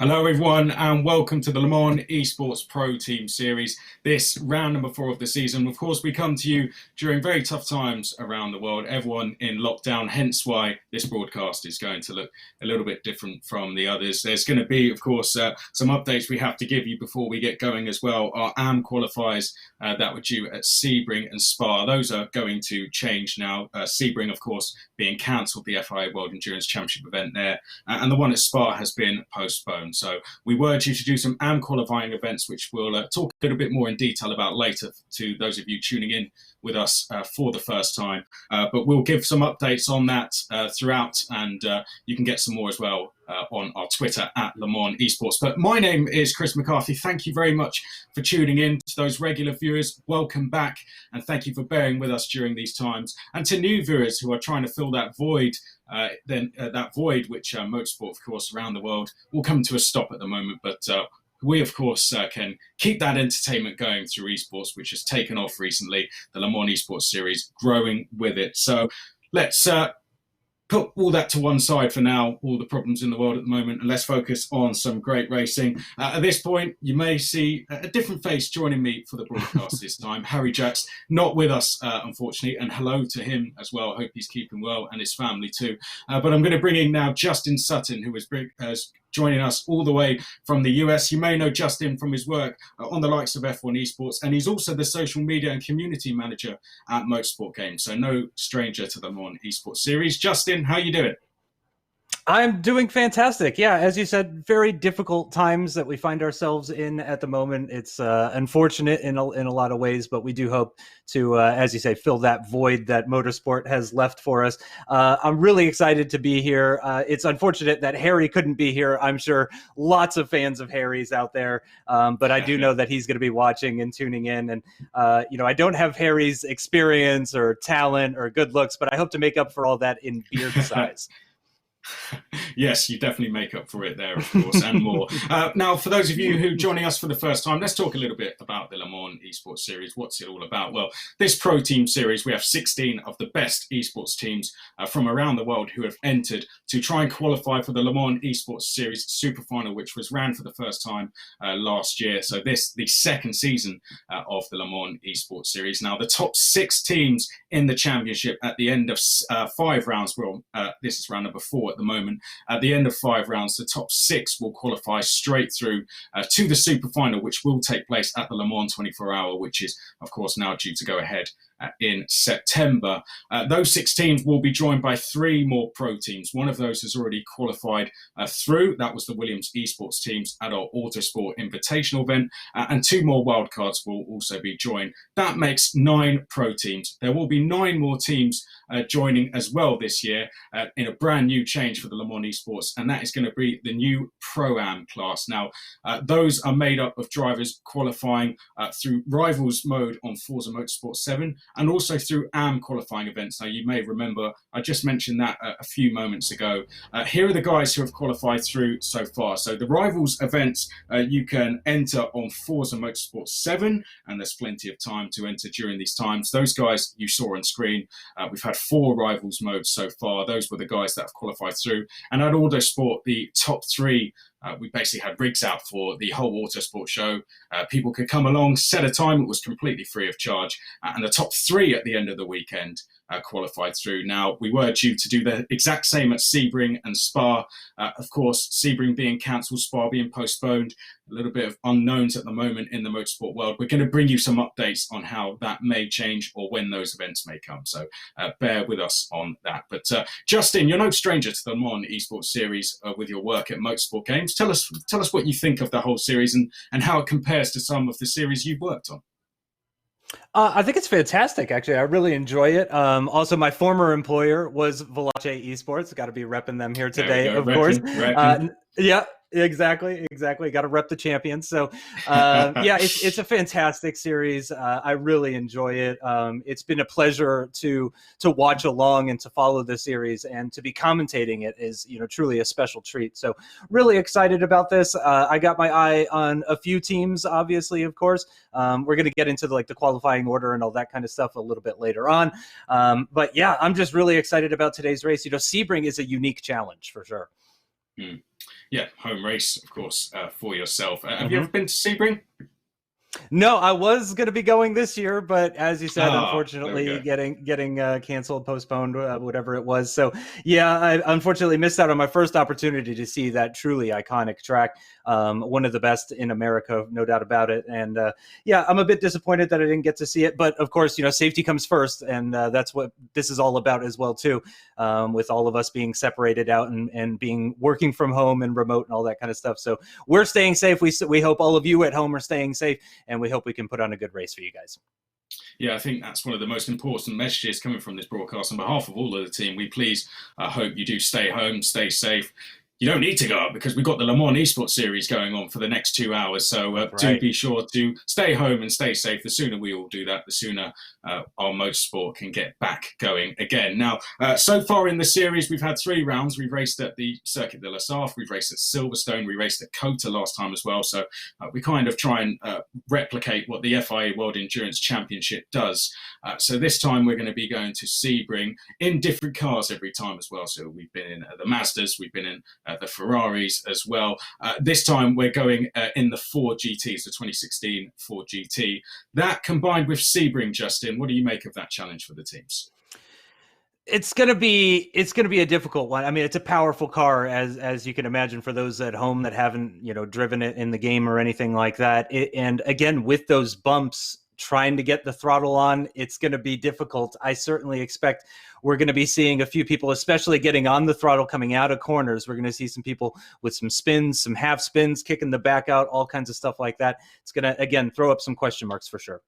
Hello everyone and welcome to the Le Mans Esports Pro Team Series, this round number 4 of the season. Of course, we come to you during very tough times around the world, everyone in lockdown, hence why this broadcast is going to look a little bit different from the others. There's going to be, of course, some updates we have to give you before we get going as well. Our AM qualifiers that were due at Sebring and Spa, those are going to change now. Sebring, of course, being cancelled, the FIA World Endurance Championship event there, and the one at Spa has been postponed. So we were due to do some AM qualifying events, which we'll talk a little bit more in detail about later to those of you tuning in with us for the first time. But we'll give some updates on that throughout, and you can get some more as well on our Twitter at Le Mans Esports. But my name is Chris McCarthy. Thank you very much for tuning in. To those regular viewers, welcome back, and thank you for bearing with us during these times. And to new viewers who are trying to fill that void, that void which motorsport, of course, around the world will come to a stop at the moment. But we, of course, can keep that entertainment going through esports, which has taken off recently, the Le Mans Esports Series growing with it. So let's put all that to one side for now, all the problems in the world at the moment, and let's focus on some great racing. At this point, you may see a different face joining me for the broadcast this time. Harry Jack's not with us, unfortunately, and hello to him as well. I hope he's keeping well, and his family too. But I'm going to bring in now Justin Sutton, who is joining us all the way from the US. You may know Justin from his work on the likes of F1 Esports, and he's also the social media and community manager at Motorsport Games, so no stranger to the Mans Esports Series. Justin, how you doing? I'm doing fantastic. Yeah, as you said, very difficult times that we find ourselves in at the moment. It's unfortunate in a lot of ways, but we do hope to, as you say, fill that void that motorsport has left for us. I'm really excited to be here. It's unfortunate that Harry couldn't be here. I'm sure lots of fans of Harry's out there, but I do know that he's going to be watching and tuning in. And, I don't have Harry's experience or talent or good looks, but I hope to make up for all that in beard size. Yes, you definitely make up for it there, of course, and more. Now, for those of you who are joining us for the first time, let's talk a little bit about the Le Mans Esports Series. What's it all about? Well, this Pro Team Series, we have 16 of the best esports teams from around the world who have entered to try and qualify for the Le Mans Esports Series Super Final, which was ran for the first time last year. So this, the second season of the Le Mans Esports Series. Now, the top 6 teams in the championship at the end of 5 rounds, well, this is round number 4 at the moment. At the end of 5 rounds, the top 6 will qualify straight through to the Super Final, which will take place at the Le Mans 24 Hour, which is, of course, now due to go ahead in September. Those 6 teams will be joined by 3 more pro teams. One of those has already qualified through. That was the Williams Esports teams at our Autosport Invitational event. And 2 more wildcards will also be joined. That makes 9 pro teams. There will be 9 more teams joining as well this year in a brand new change for the Le Mans Esports, and that is going to be the new Pro-Am class. Now, those are made up of drivers qualifying through Rivals mode on Forza Motorsport 7 and also through AM qualifying events. Now, you may remember, I just mentioned that a few moments ago. Here are the guys who have qualified through so far. So the Rivals events, you can enter on Forza Motorsport 7, and there's plenty of time to enter during these times. Those guys you saw on screen, we've had 4 Rivals modes so far. Those were the guys that have qualified through. And at Autosport, the top 3, we basically had rigs out for the whole Autosport show. People could come along, set a time. It was completely free of charge. And the top 3 at the end of the weekend qualified through. Now, we were due to do the exact same at Sebring and Spa. Of course, Sebring being cancelled, Spa being postponed. A little bit of unknowns at the moment in the motorsport world. We're going to bring you some updates on how that may change or when those events may come. So bear with us on that. But Justin, you're no stranger to the Mans Esports Series with your work at Motorsport Games. Tell us what you think of the whole series and how it compares to some of the series you've worked on. I think it's fantastic, actually. I really enjoy it. Also, my former employer was Velace Esports. Got to be repping them here today, of course. Yeah, exactly. Got to rep the champions. So, yeah, it's a fantastic series. I really enjoy it. It's been a pleasure to watch along and to follow the series, and to be commentating it is, truly a special treat. So, really excited about this. I got my eye on a few teams, obviously, of course. We're going to get into the qualifying order and all that kind of stuff a little bit later on. But yeah, I'm just really excited about today's race. Sebring is a unique challenge for sure. Yeah, home race, of course, for yourself. Have you ever been to Sebring? No, I was going to be going this year, but as you said, There we unfortunately, go. getting canceled, postponed, whatever it was. So yeah, I unfortunately missed out on my first opportunity to see that truly iconic track, one of the best in America, no doubt about it. And yeah, I'm a bit disappointed that I didn't get to see it, but of course, safety comes first, and that's what this is all about as well too. With all of us being separated out and being working from home and remote and all that kind of stuff. So we're staying safe. We hope all of you at home are staying safe, and we hope we can put on a good race for you guys. Yeah, I think that's one of the most important messages coming from this broadcast. On behalf of all of the team, we please hope you do stay home, stay safe. You don't need to go up because we've got the Le Mans Esports Series going on for the next 2 hours. So do be sure to stay home and stay safe. The sooner we all do that, the sooner our motorsport can get back going again. Now, so far in the series, we've had 3 rounds. We've raced at the Circuit de la Sarthe, we've raced at Silverstone, we raced at Cota last time as well. So we kind of try and replicate what the FIA World Endurance Championship does. So this time we're going to be going to Sebring in different cars every time as well. So we've been in the Mazdas, we've been in the Ferraris as well. This time we're going in the Ford GTs, the 2016 Ford GT. That combined with Sebring, Justin, what do you make of that challenge for the teams? It's gonna be a difficult one. I mean, it's a powerful car, as you can imagine, for those at home that haven't driven it in the game or anything like that. And again, with those bumps, trying to get the throttle on, it's going to be difficult. I certainly expect we're going to be seeing a few people, especially getting on the throttle coming out of corners. We're going to see some people with some spins, some half spins, kicking the back out, all kinds of stuff like that. It's going to, again, throw up some question marks for sure.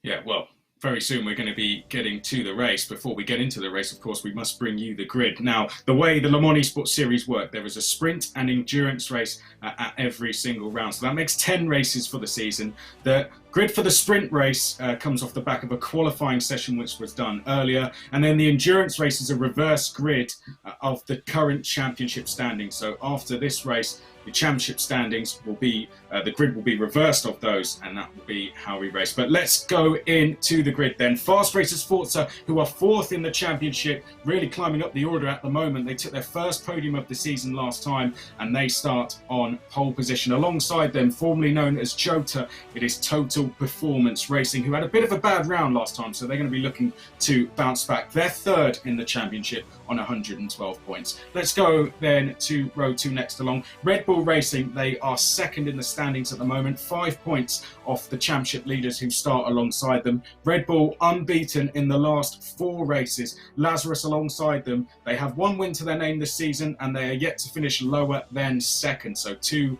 Yeah, well, very soon we're going to be getting to the race. Before we get into the race, of course, we must bring you the grid. Now, the way the Le Mans Esports Series work, there is a sprint and endurance race at every single round. So that makes 10 races for the season. The grid for the sprint race comes off the back of a qualifying session which was done earlier. And then the endurance race is a reverse grid of the current championship standings. So after this race, the championship standings will be, the grid will be reversed of those, and that will be how we race. But let's go into the grid then. Fast Racers Forza, who are 4th in the championship, really climbing up the order at the moment. They took their first podium of the season last time, and they start on pole position. Alongside them, formerly known as Jota, it is Total Performance Racing, who had a bit of a bad round last time, so they're going to be looking to bounce back. They're 3rd in the championship on 112 points. Let's go then to row 2 next along. Red Bull Racing, they are 2nd in the standings at the moment, 5 points off the championship leaders who start alongside them. Red Bull unbeaten in the last 4 races. Lazarus alongside them. They have 1 win to their name this season, and they are yet to finish lower than 2nd. So 2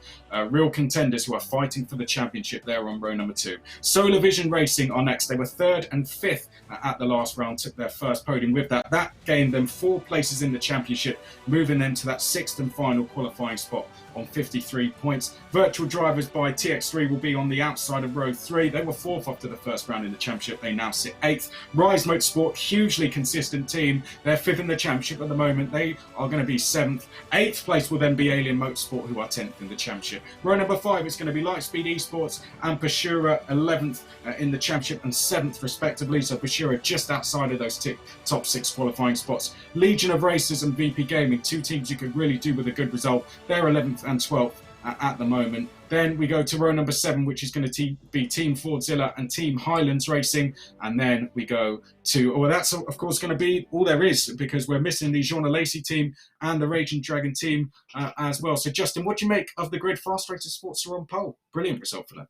real contenders who are fighting for the championship there on row number 2. Solar Vision Racing are next. They were 3rd and 5th at the last round, took their first podium with that. That gained them 4 places in the championship, moving them to that 6th and final qualifying spot on 53 points. Virtual Drivers by TX3 will be on the outside of row 3. They were 4th after the first round in the championship. They now sit 8th. Rise Motorsport, hugely consistent team. They're 5th in the championship at the moment. They are going to be 7th. 8th place will then be Alien Motorsport, who are 10th in the championship. Row number 5 is going to be Lightspeed Esports and Pashura, 11th in the championship and 7th respectively. So Pashura just outside of those top 6 qualifying spots. Legion of Racers and VP Gaming, 2 teams you could really do with a good result. They're 11th and 12th at the moment. Then we go to row number 7, which is going to be Team Fordzilla and Team Highlands Racing. And then we go to, well, that's of course going to be all there is, because we're missing the Jean Alesi team and the Raging Dragon team as well. So Justin, what do you make of the grid? Fast Racers Sports are on pole. Brilliant result for them.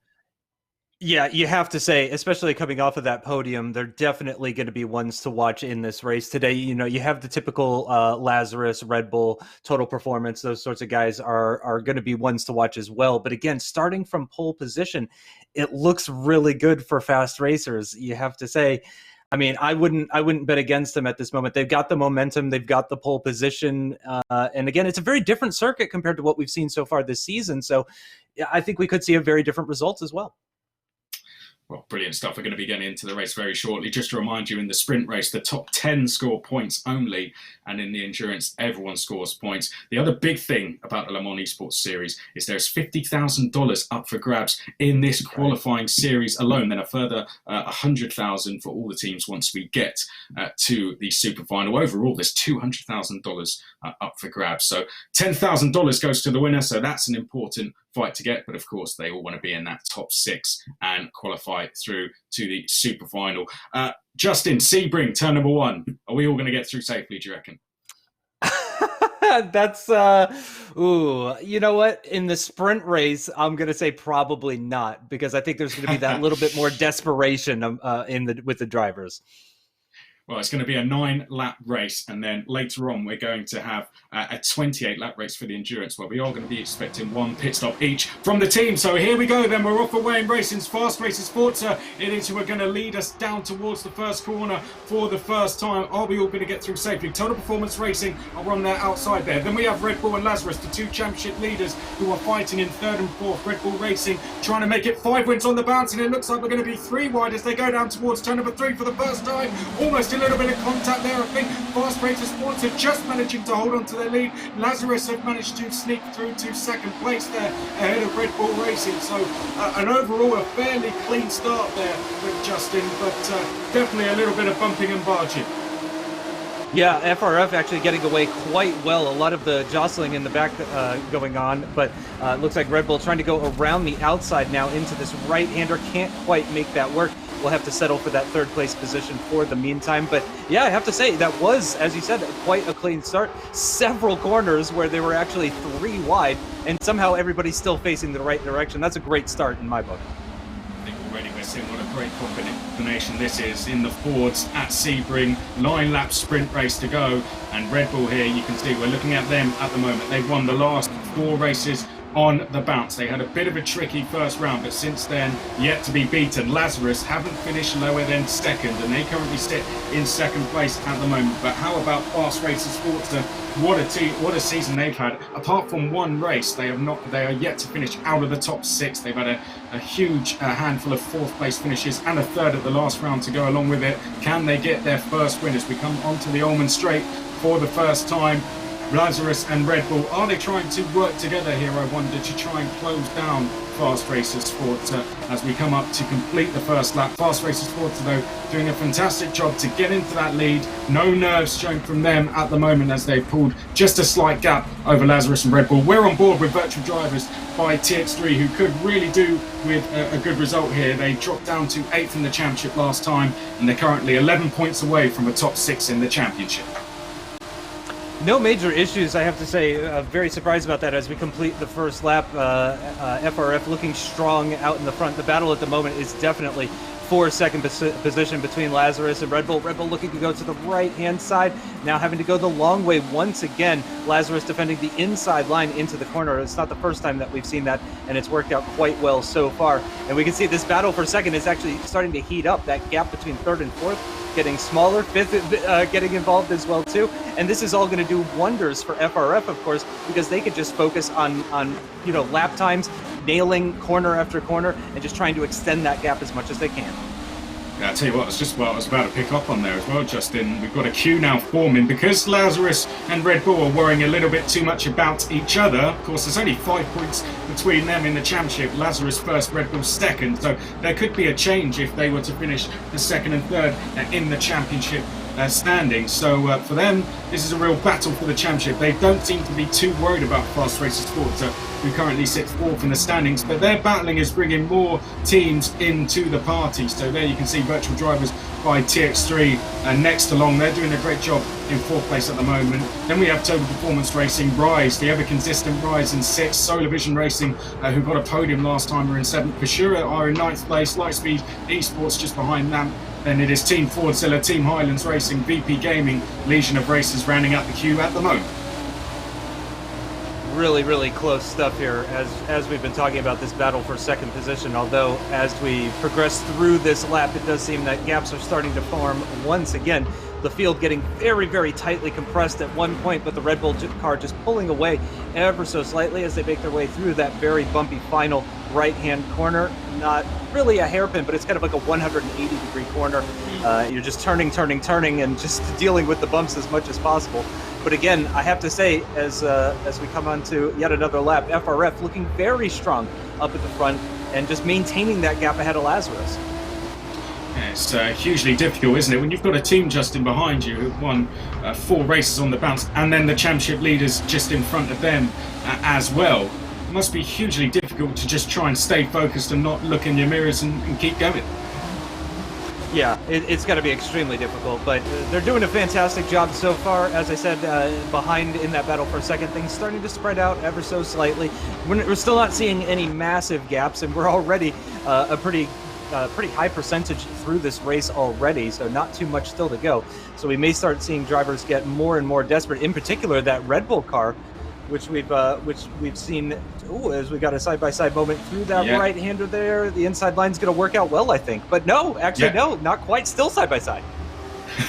Yeah, you have to say, especially coming off of that podium, they're definitely going to be ones to watch in this race today. You have the typical Lazarus, Red Bull, Total Performance. Those sorts of guys are going to be ones to watch as well. But again, starting from pole position, it looks really good for fast racers. You have to say, I mean, I wouldn't bet against them at this moment. They've got the momentum, they've got the pole position, and again, it's a very different circuit compared to what we've seen so far this season. So, yeah, I think we could see a very different result as well. Well, brilliant stuff. We're going to be getting into the race very shortly. Just to remind you, in the sprint race, the top 10 score points only, and in the endurance, everyone scores points. The other big thing about the Le Mans Esports Series is there's $50,000 up for grabs in this qualifying series alone, then a further $100,000 for all the teams once we get to the super final. Overall, there's $200,000 up for grabs. So $10,000 goes to the winner, so that's an important fight to get, but of course they all want to be in that top 6 and qualify through to the super final. Justin, Sebring, turn number 1. Are we all going to get through safely, do you reckon? That's you know what? In the sprint race, I'm going to say probably not, because I think there's going to be that little bit more desperation with the drivers. Well, it's going to be a 9-lap race, and then later on we're going to have a 28-lap race for the endurance, where we are going to be expecting 1 pit stop each from the team. So here we go then, we're off away in Racing's Fast Races Forza. It is who are going to lead us down towards the first corner for the first time. Are we all going to get through safely? Total Performance Racing are on their outside there. Then we have Red Bull and Lazarus, the 2 championship leaders who are fighting in 3rd and 4th. Red Bull Racing trying to make it 5 wins on the bounce, and it looks like we're going to be 3 wide as they go down towards turn number 3 for the first time. Almost a little bit of contact there, I think. Fast Races Sports are just managing to hold on to their lead. Lazarus have managed to sneak through to 2nd place there ahead of Red Bull Racing. So an overall a fairly clean start there with Justin, but definitely a little bit of bumping and barging. Yeah, FRF actually getting away quite well. A lot of the jostling in the back going on, but it looks like Red Bull trying to go around the outside now into this right-hander. Can't quite make that work. We'll have to settle for that 3rd place position for the meantime. But yeah, I have to say that was, as you said, quite a clean start. Several corners where they were actually 3 wide, and somehow everybody's still facing the right direction. That's a great start in my book. I think already we're seeing what a great combination this is in the Fords at Sebring. 9-lap sprint race to go, and Red Bull here, you can see we're looking at them at the moment. They've won the last 4 races on the bounce. They had a bit of a tricky first round, but since then yet to be beaten. Lazarus haven't finished lower than 2nd, and they currently sit in 2nd place at the moment. But how about Fast Races Forza? What a season they've had. Apart from 1 race, they are yet to finish out of the top 6. They've had a huge handful of 4th place finishes and a 3rd at the last round to go along with it. Can they get their first win as we come onto the Ulmann Straight for the first time? Lazarus and Red Bull, are they trying to work together here, I wonder, to try and close down Fast Races Forza as we come up to complete the first lap? Fast Races Forza, though, doing a fantastic job to get into that lead. No nerves shown from them at the moment as they've pulled just a slight gap over Lazarus and Red Bull. We're on board with virtual drivers by TX3, who could really do with a good result here. They dropped down to 8th in the championship last time, and they're currently 11 points away from a top 6 in the championship. No major issues, I have to say. Very surprised about that as we complete the first lap. FRF looking strong out in the front. The battle at the moment is definitely for 2nd position between Lazarus and Red Bull. Red Bull looking to go to the right-hand side, now having to go the long way once again. Lazarus defending the inside line into the corner. It's not the first time that we've seen that, and it's worked out quite well so far. And we can see this battle for 2nd is actually starting to heat up. That gap between 3rd and 4th getting smaller, 5th getting involved as well too. And this is all going to do wonders for FRF, of course, because they could just focus on lap times, nailing corner after corner, and just trying to extend that gap as much as they can. Yeah, I'll tell you what, it's just what I was about to pick up on there as well, Justin. We've got a queue now forming because Lazarus and Red Bull are worrying a little bit too much about each other. Of course, there's only 5 points between them in the championship. Lazarus first, Red Bull 2nd. So there could be a change if they were to finish the 2nd and 3rd in the championship standings. So for them, this is a real battle for the championship. They don't seem to be too worried about Fast Races Forza, who currently sits 4th in the standings, but their battling is bringing more teams into the party. So there you can see virtual drivers by TX3 next along. They're doing a great job in 4th place at the moment. Then we have Total Performance Racing, Rise, the ever-consistent Rise in 6th. Solar Vision Racing, who got a podium last time, are in 7th. Pashura are in 9th place. Lightspeed Esports just behind them. Then it is Team Fordzilla, Team Highlands Racing, VP Gaming, Legion of Racers rounding out the queue at the moment. Really close stuff here as we've been talking about this battle for 2nd position, although as we progress through this lap, it does seem that gaps are starting to form once again. The field getting very tightly compressed at one point, but the Red Bull car just pulling away ever so slightly as they make their way through that very bumpy final right-hand corner. not really a hairpin, but it's kind of like a 180-degree corner. You're just turning, and just dealing with the bumps as much as possible. But again, I have to say, as we come on to yet another lap, FRF looking very strong up at the front and just maintaining that gap ahead of Lazarus. Yeah, it's hugely difficult, isn't it? When you've got a team just in behind you who won 4 races on the bounce, and then the championship leaders just in front of them as well. It must be hugely difficult to just try and stay focused and not look in your mirrors and keep going. Yeah, it's got to be extremely difficult, but they're doing a fantastic job so far. As I said, behind in that battle for second, things starting to spread out ever so slightly. We're still not seeing any massive gaps, and we're already a pretty high percentage through this race already, so not too much still to go. So we may start seeing drivers get more and more desperate, in particular that Red Bull car, which we've seen as we got a side-by-side moment through that right-hander there. The inside line's going to work out well, I think. But no, actually, no, not quite. Still side-by-side.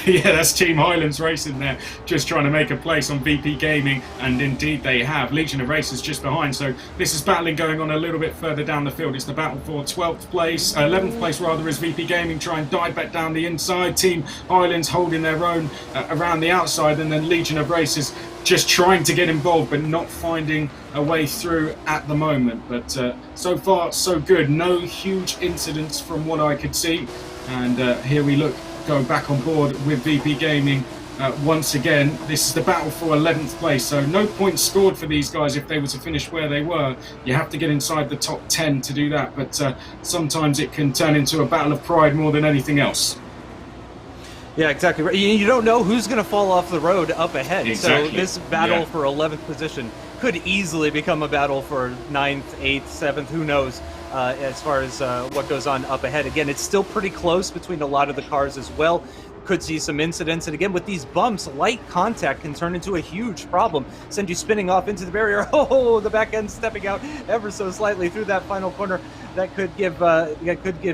Yeah, that's Team Highlands Racing there, just trying to make a place on VP Gaming, and indeed they have. Legion of Racers just behind, so this is battling going on a little bit further down the field. It's the battle for 12th place, 11th place rather, as VP Gaming try and dive back down the inside. Team Highlands holding their own around the outside, and then Legion of Racers just trying to get involved but not finding a way through at the moment. But so far so good, no huge incidents from what I could see, and here we go back on board with VP Gaming once again. This is the battle for 11th place, so no points scored for these guys if they were to finish where they were. You have to get inside the top 10 to do that, but sometimes it can turn into a battle of pride more than anything else. Yeah, exactly right. You don't know who's going to fall off the road up ahead. Exactly. So this battle for 11th position could easily become a battle for 9th, 8th, 7th, who knows, as far as what goes on up ahead. Again, it's still pretty close between a lot of the cars as well. Could see some incidents, and again with these bumps, light contact can turn into a huge problem, send you spinning off into the barrier. Oh, the back end stepping out ever so slightly through that final corner. That could give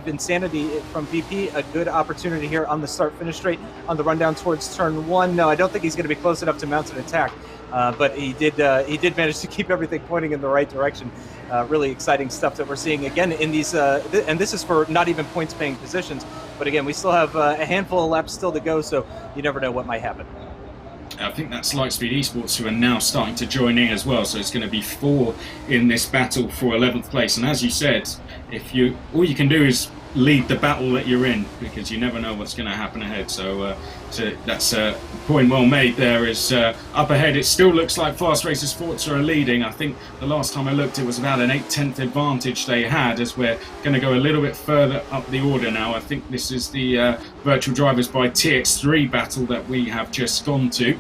Insanity from VP a good opportunity here on the start-finish straight on the rundown towards turn 1. No, I don't think he's going to be close enough to mount an attack, but he did manage to keep everything pointing in the right direction. Really exciting stuff that we're seeing again in these, and this is for not even points-paying positions. But again, we still have a handful of laps still to go, so you never know what might happen. I think that's Lightspeed Esports who are now starting to join in as well, so it's going to be 4 in this battle for 11th place. And as you said, all you can do is lead the battle that you're in, because you never know what's going to happen ahead. So that's a point well made there. Is up ahead, it still looks like Fast Racers Forza are leading. I think the last time I looked, it was about an 8/10 advantage they had, as we're going to go a little bit further up the order now. I think this is the Virtual Drivers by TX3 battle that we have just gone to.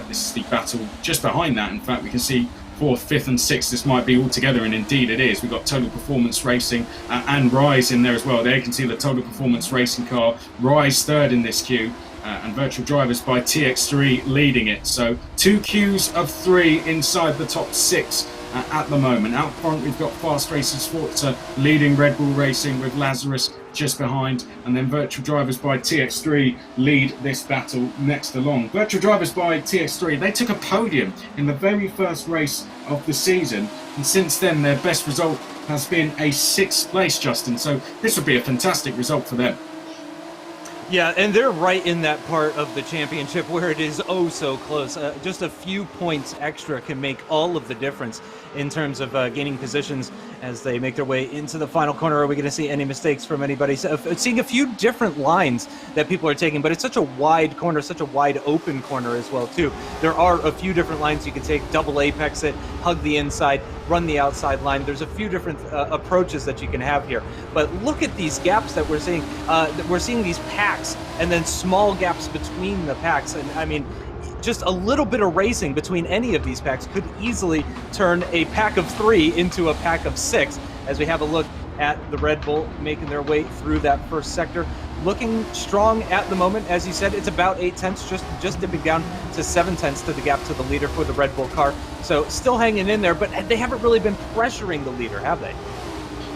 This is the battle just behind that. In fact, we can see 4th, 5th and 6th, this might be all together, and indeed it is. We've got Total Performance Racing and Rise in there as well. There you can see the Total Performance Racing car, Rise 3rd in this queue, and Virtual Drivers by TX3 leading it. So 2 queues of 3 inside the top 6 at the moment. Out front we've got Fast Racers Forza leading Red Bull Racing with Lazarus just behind, and then Virtual Drivers by TX3 lead this battle next along. Virtual Drivers by TX3, they took a podium in the very first race of the season, and since then their best result has been a 6th place, Justin, so this would be a fantastic result for them. Yeah, and they're right in that part of the championship where it is oh so close. Just a few points extra can make all of the difference in terms of gaining positions as they make their way into the final corner. Are we going to see any mistakes from anybody? So, seeing a few different lines that people are taking, but it's such a wide corner, such a wide open corner as well too. There are a few different lines you can take: double apex it, hug the inside, run the outside line. There's a few different approaches that you can have here. But look at these gaps that we're seeing. We're seeing these packs and then small gaps between the packs. And I mean, just a little bit of racing between any of these packs could easily turn a pack of 3 into a pack of 6, as we have a look at the Red Bull making their way through that first sector. Looking strong at the moment. As you said, it's about 8/10, just dipping down to 7/10 to the gap to the leader for the Red Bull car. So still hanging in there, but they haven't really been pressuring the leader, have they?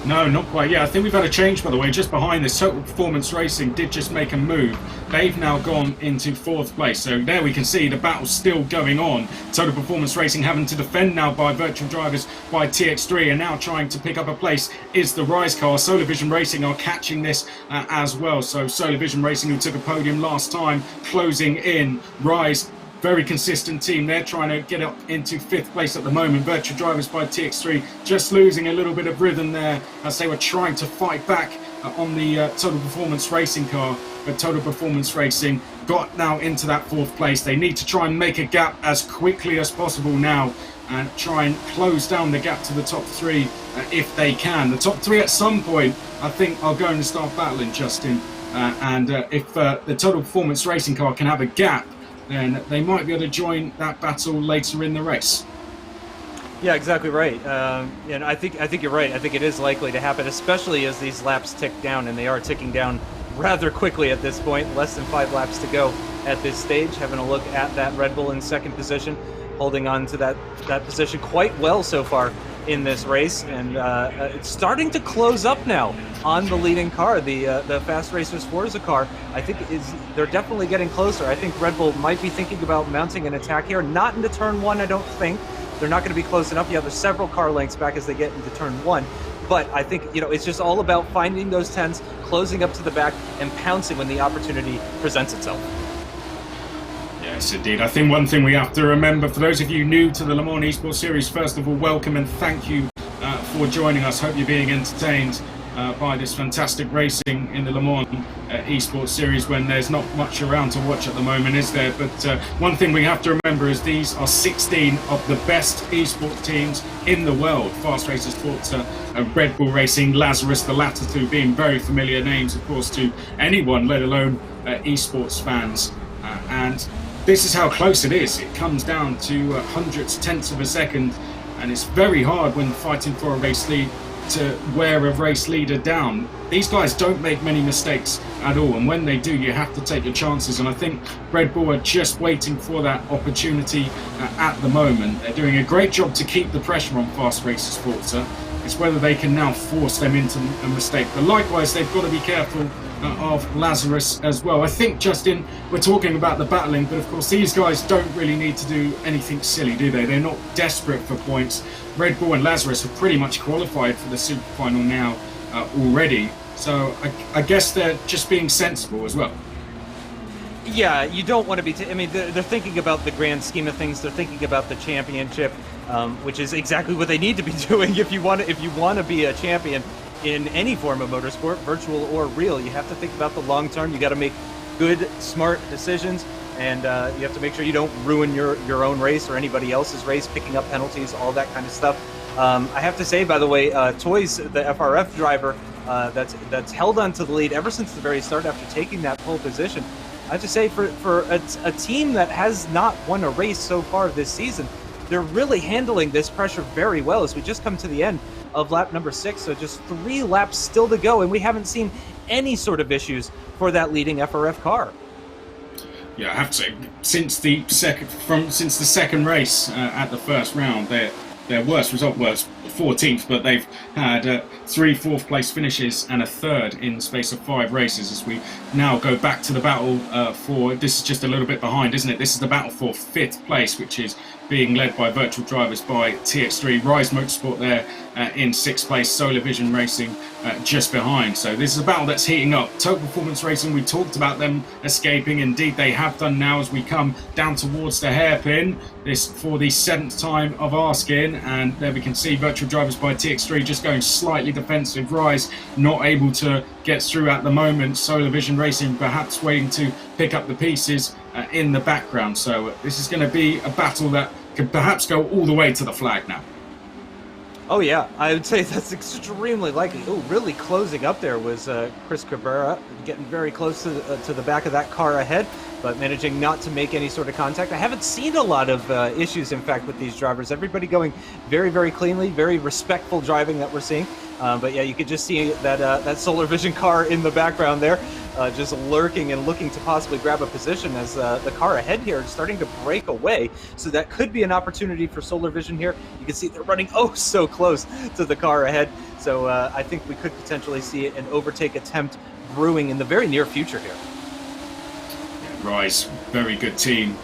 No, not quite. Yeah, I think we've had a change, by the way. Just behind this, Total Performance Racing did just make a move. They've now gone into 4th place. So there we can see the battle's still going on. Total Performance Racing having to defend now by virtual drivers by TX3, and now trying to pick up a place is the Rise car. Solar Vision Racing are catching this as well. So Solar Vision Racing, who took a podium last time, closing in. Rise, very consistent team. They're trying to get up into 5th place at the moment. Virtual drivers by TX3 just losing a little bit of rhythm there as they were trying to fight back on the Total Performance Racing car. But Total Performance Racing got now into that 4th place. They need to try and make a gap as quickly as possible now and try and close down the gap to the top 3 if they can. The top 3 at some point, I think, are going to start battling, Justin. If the Total Performance Racing car can have a gap, then they might be able to join that battle later in the race. Yeah, exactly right. And I think you're right. I think it is likely to happen, especially as these laps tick down, and they are ticking down rather quickly at this point. Less than 5 laps to go at this stage. Having a look at that Red Bull in 2nd position, holding on to that position quite well so far in this race, and it's starting to close up now on the leading car, the Fast Racers Forza car. I think they're definitely getting closer. I think Red Bull might be thinking about mounting an attack here, not into turn 1. I don't think they're not going to be close enough. Yeah, there's several car lengths back as they get into turn 1, but I think it's just all about finding those 10s, closing up to the back, and pouncing when the opportunity presents itself. Yes, indeed. I think one thing we have to remember, for those of you new to the Le Mans Esports Series, first of all, welcome and thank you for joining us. Hope you're being entertained by this fantastic racing in the Le Mans Esports Series when there's not much around to watch at the moment, is there? But one thing we have to remember is these are 16 of the best esports teams in the world. Fast Racers Forza, Red Bull Racing, Lazarus, the latter two being very familiar names, of course, to anyone, let alone esports fans. And this is how close it is. It comes down to hundredths, tenths of a second, and it's very hard when fighting for a race lead to wear a race leader down. These guys don't make many mistakes at all, and when they do, you have to take your chances, and I think Red Bull are just waiting for that opportunity at the moment. They're doing a great job to keep the pressure on Fast Racers Forza. It's whether they can now force them into a mistake, but likewise they've got to be careful of Lazarus as well. I think, Justin, we're talking about the battling, but of course these guys don't really need to do anything silly, do they? They're not desperate for points. Red Bull and Lazarus have pretty much qualified for the super final now already, so I guess they're just being sensible as well. Yeah, you don't want to be I mean, they're thinking about the grand scheme of things. They're thinking about the championship, which is exactly what they need to be doing if you want to be a champion in any form of motorsport, virtual or real. You have to think about the long term. You got to make good, smart decisions, and you have to make sure you don't ruin your own race or anybody else's race, picking up penalties, all that kind of stuff. I have to say, by the way, Toys, the FRF driver that's held on to the lead ever since the very start after taking that pole position. I have to say, for a team that has not won a race so far this season, they're really handling this pressure very well as we just come to the end of lap number 6, so just 3 laps still to go, and we haven't seen any sort of issues for that leading FRF car. Yeah, I have to say, since the second race at the first round, their worst result was 14th, but they've had 3 4th place finishes and a 3rd in the space of 5 races. As we now go back to the battle for, this is just a little bit behind, isn't it? This is the battle for 5th place, which is being led by virtual drivers by TX3, Rise Motorsport there in 6th place, Solar Vision Racing just behind. So this is a battle that's heating up. Total Performance Racing, we talked about them escaping. Indeed, they have done now as we come down towards the hairpin. This for the 7th time of asking, and there we can see virtual drivers by TX3 just going slightly defensive. Rise not able to get through at the moment. Solar Vision Racing perhaps waiting to pick up the pieces in the background. So this is going to be a battle that could perhaps go all the way to the flag now. Oh yeah, I would say that's extremely likely. Oh, really closing up there was Chris Cabrera, getting very close to the back of that car ahead, but managing not to make any sort of contact. I haven't seen a lot of issues, in fact, with these drivers. Everybody going very, very cleanly, very respectful driving that we're seeing. But yeah, you could just see that Solar Vision car in the background there, just lurking and looking to possibly grab a position as the car ahead here is starting to break away. So that could be an opportunity for Solar Vision here. You can see they're running so close to the car ahead. So I think we could potentially see an overtake attempt brewing in the very near future here. Rise, very good team.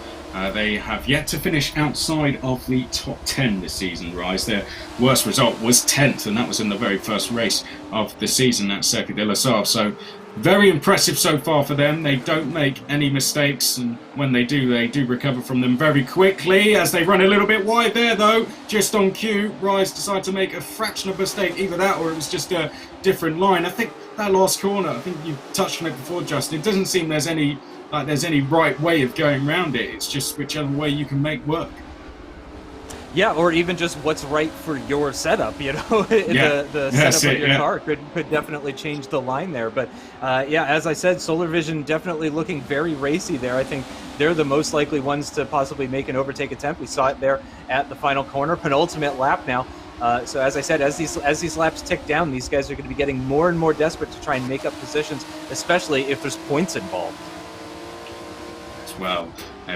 They have yet to finish outside of the top 10 this season, Rise. Their worst result was 10th, and that was in the very first race of the season at Circuit de Lazarus. So very impressive so far for them. They don't make any mistakes, and when they do recover from them very quickly. As they run a little bit wide there, though, just on cue, Rise decided to make a fraction of a mistake, either that or it was just a different line. I think that last corner, I think you touched on it before, Justin, it doesn't seem there's any right way of going around it. It's just whichever way you can make work. Yeah, or even just what's right for your setup, you know. The setup of your car could definitely change the line there. But yeah, as I said, Solar Vision definitely looking very racy there. I think they're the most likely ones to possibly make an overtake attempt. We saw it there at the final corner, penultimate lap now. So as I said, as these laps tick down, these guys are going to be getting more and more desperate to try and make up positions, especially if there's points involved. Well,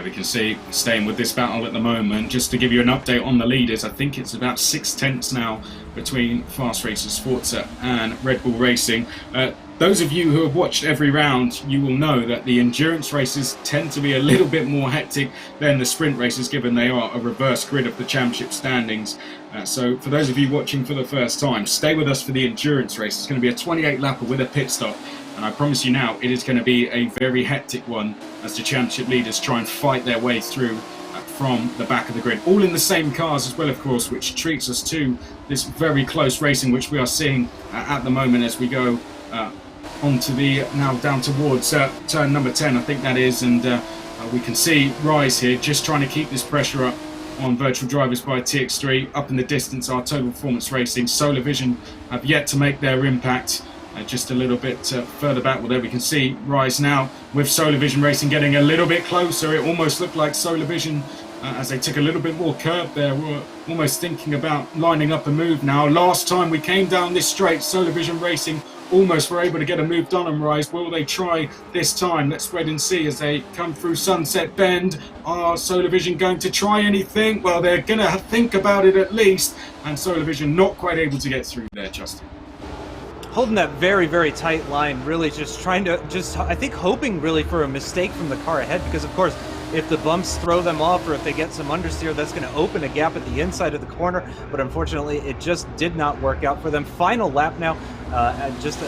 we can see, staying with this battle at the moment, just to give you an update on the leaders, I think it's about 6/10 now between Fast Racers Forza and Red Bull Racing. Those of you who have watched every round, you will know that the endurance races tend to be a little bit more hectic than the sprint races, given they are a reverse grid of the championship standings. So for those of you watching for the first time, stay with us for the endurance race. It's going to be a 28 lapper with a pit stop. And I promise you now, it is going to be a very hectic one as the championship leaders try and fight their way through from the back of the grid. All in the same cars as well, of course, which treats us to this very close racing, which we are seeing at the moment as we go onto the, now down towards turn number 10, I think that is. And we can see Rise here just trying to keep this pressure up on virtual drivers by TX3. Up in the distance are Total Performance Racing. Solar Vision have yet to make their impact. Just a little bit further back, well, there we can see Rise now with Solar Vision Racing getting a little bit closer. It almost looked like Solar Vision, as they took a little bit more curve there, were almost thinking about lining up a move now. Last time we came down this straight, Solar Vision Racing almost were able to get a move done on Rise. Will they try this time? Let's wait and see as they come through Sunset Bend. Are Solar Vision going to try anything? Well, they're going to think about it at least, and Solar Vision not quite able to get through there, Justin. Holding that very, very tight line, really just trying to, I think hoping really for a mistake from the car ahead, because of course, if the bumps throw them off or if they get some understeer, that's going to open a gap at the inside of the corner. But unfortunately, it just did not work out for them. Final lap now.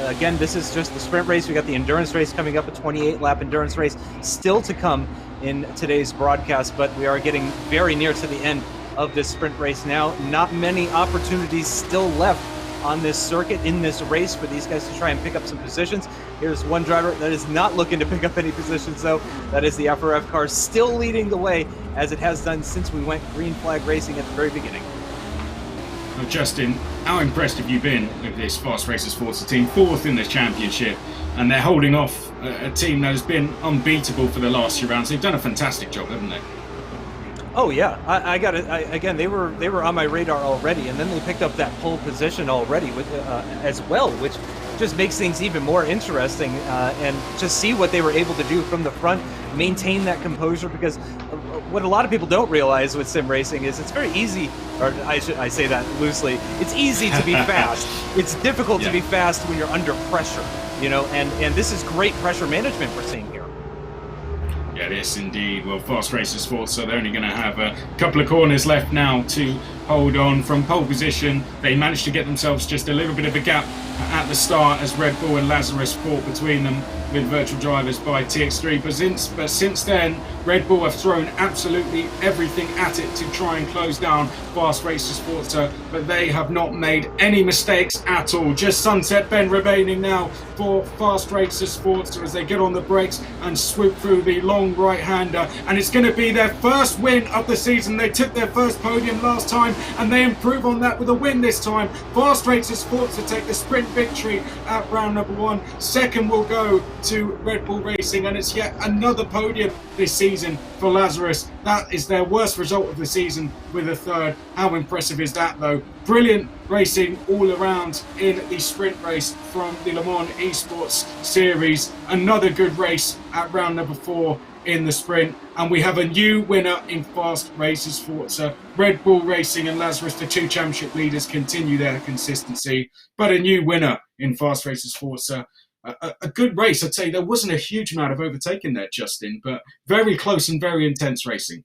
Again, this is just the sprint race. We got the endurance race coming up, a 28-lap endurance race still to come in today's broadcast, but we are getting very near to the end of this sprint race now. Not many opportunities still left on this circuit in this race for these guys to try and pick up some positions. Here's one driver that is not looking to pick up any positions, though. That is the FRF car, still leading the way as it has done since we went green flag racing at the very beginning. Now, Justin, how impressed have you been with this Fast Racers Forza team? 4th in the championship, and they're holding off a team that has been unbeatable for the last few rounds. They've done a fantastic job, haven't they? Oh yeah, I got it. Again, they were on my radar already, and then they picked up that pole position already with as well, which just makes things even more interesting. And just see what they were able to do from the front, maintain that composure. Because what a lot of people don't realize with sim racing is it's very easy, or I say that loosely. It's easy to be fast. It's difficult to be fast when you're under pressure, you know. And this is great pressure management we're seeing here. Yeah, it is indeed. Well, Fast Racers Forza, so they're only going to have a couple of corners left now to hold on from pole position. They managed to get themselves just a little bit of a gap at the start as Red Bull and Lazarus fought between them with virtual drivers by TX3. But since then, Red Bull have thrown absolutely everything at it to try and close down Fast Racers Forza, but they have not made any mistakes at all. Just Sunset Bend remaining now for Fast Racers Forza as they get on the brakes and swoop through the long right-hander, and it's going to be their first win of the season. They took their first podium last time, and they improve on that with a win this time. Fast Racers Forza take the sprint victory at round number 1. Second will go to Red Bull Racing, and it's yet another podium this season for Lazarus. That is their worst result of the season with a third. How impressive is that, though? brilliant racing all around in the sprint race from the Le Mans Esports Series. Another good race at round number 4 in the sprint, and we have a new winner in Fast Races Forza. Red Bull Racing and Lazarus, the 2 championship leaders, continue their consistency, but a new winner in Fast Races Forza. A good race. I'd say there wasn't a huge amount of overtaking there, Justin, but very close and very intense racing.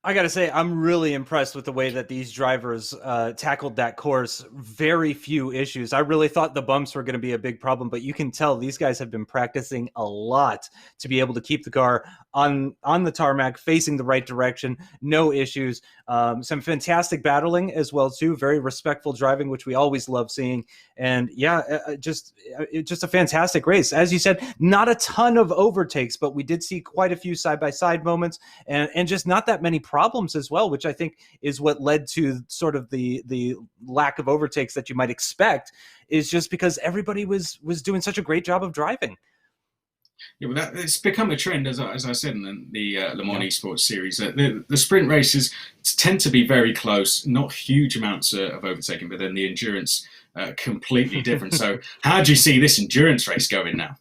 I got to say, I'm really impressed with the way that these drivers tackled that course. Very few issues. I really thought the bumps were going to be a big problem, but you can tell these guys have been practicing a lot to be able to keep the car on the tarmac, facing the right direction, no issues. Some fantastic battling as well, too. Very respectful driving, which we always love seeing. And yeah, just a fantastic race. As you said, not a ton of overtakes, but we did see quite a few side-by-side moments and just not that many problems as well, which I think is what led to sort of the lack of overtakes that you might expect, is just because everybody was doing such a great job of driving. Yeah, well, it's become a trend, as I said in the Le Mans Esports Series. The sprint races tend to be very close, not huge amounts of overtaking, but then the endurance completely different. So how do you see this endurance race going now?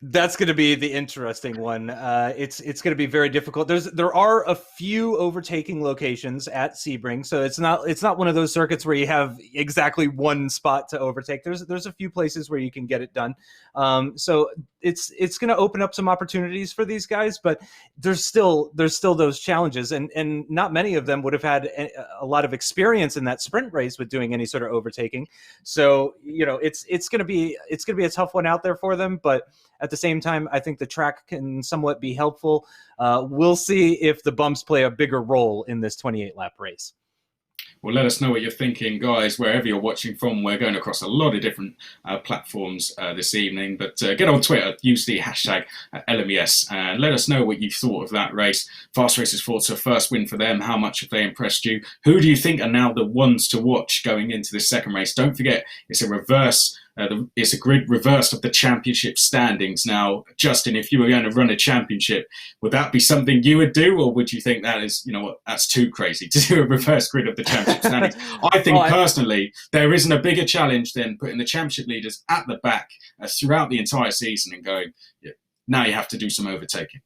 That's going to be the interesting one. It's going to be very difficult. There are a few overtaking locations at Sebring, so it's not one of those circuits where you have exactly one spot to overtake. There's a few places where you can get it done. So it's going to open up some opportunities for these guys, but there's still those challenges, and not many of them would have had a lot of experience in that sprint race with doing any sort of overtaking. So it's going to be a tough one out there for them, but at the same time, I think the track can somewhat be helpful. We'll see if the bumps play a bigger role in this 28-lap race. Well, let us know what you're thinking, guys, wherever you're watching from. We're going across a lot of different platforms this evening, but get on Twitter, use the hashtag LMES, and let us know what you thought of that race. Fast Races Forza, first win for them. How much have they impressed you? Who do you think are now the ones to watch going into this second race? Don't forget, it's a reverse. It's a grid reversed of the championship standings. Now, Justin, if you were going to run a championship, would that be something you would do, or would you think that is, that's too crazy to do a reverse grid of the championship standings? I think personally, there isn't a bigger challenge than putting the championship leaders at the back throughout the entire season and going, now you have to do some overtaking.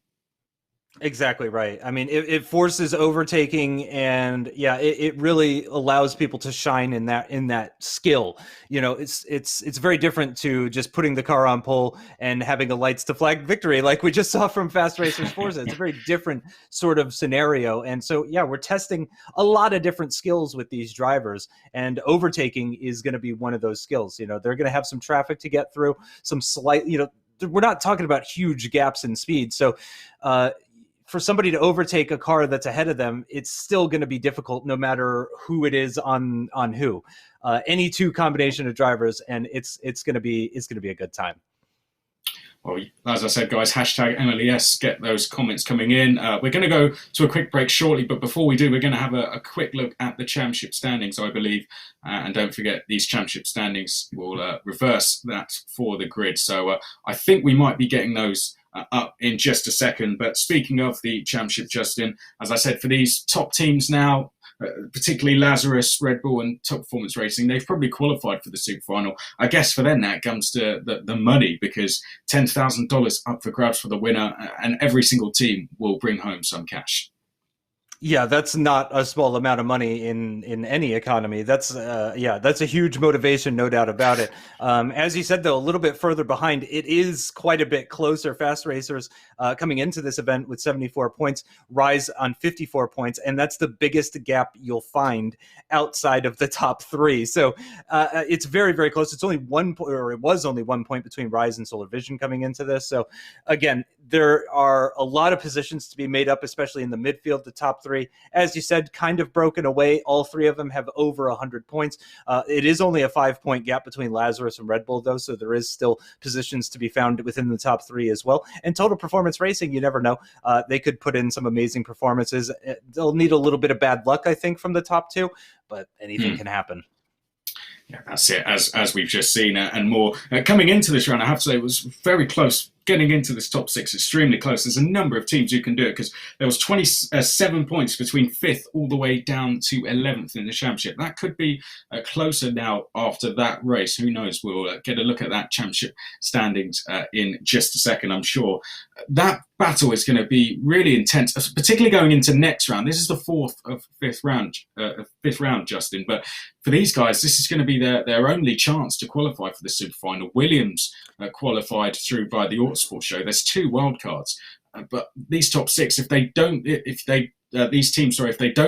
Exactly right. I mean, it forces overtaking, and it really allows people to shine in that skill. It's very different to just putting the car on pole and having a lights to flag victory like we just saw from Fast Racers Forza. It's a very different sort of scenario, and so we're testing a lot of different skills with these drivers, and overtaking is going to be one of those skills. They're going to have some traffic to get through, some slight. We're not talking about huge gaps in speed, so. For somebody to overtake a car that's ahead of them, it's still going to be difficult no matter who it is on who. Any two combination of drivers, and it's going to be a good time. Well, as I said, guys, hashtag MLES, get those comments coming in. We're going to go to a quick break shortly, but before we do, we're going to have a quick look at the championship standings, I believe. And don't forget, these championship standings will reverse that for the grid. So I think we might be getting those up in just a second. But speaking of the championship, Justin, as I said, for these top teams now, particularly Lazarus, Red Bull and Top Performance Racing, they've probably qualified for the super final. I guess for them that comes to the money, because $10,000 up for grabs for the winner, and every single team will bring home some cash. Yeah, that's not a small amount of money in any economy. That's a huge motivation, no doubt about it. As you said, though, a little bit further behind, it is quite a bit closer. Fast Racers coming into this event with 74 points, Rise on 54 points, and that's the biggest gap you'll find outside of the top three. So it's very, very close. It's only 1 point, or it was only 1 point between Rise and Solar Vision coming into this. So again, there are a lot of positions to be made up, especially in the midfield, the top three. As you said, kind of broken away. All three of them have over 100 points. It is only a 5-point gap between Lazarus and Red Bull, though, so there is still positions to be found within the top three as well. And Total Performance Racing, you never know. They could put in some amazing performances. They'll need a little bit of bad luck, I think, from the top two, but anything can happen. Yeah, that's it, as we've just seen, and more. Coming into this round, I have to say, it was very close getting into this top 6 extremely close. There's a number of teams who can do it, because there was 27 points between 5th all the way down to 11th in the championship. That could be closer now after that race. Who knows? We'll get a look at that championship standings in just a second, I'm sure. That battle is going to be really intense, particularly going into next round. This is the 4th of 5th round, Justin. But for these guys, this is going to be their only chance to qualify for the super final. Williams qualified through by the Autosport show. There's 2 wildcards, but these top 6, if they don't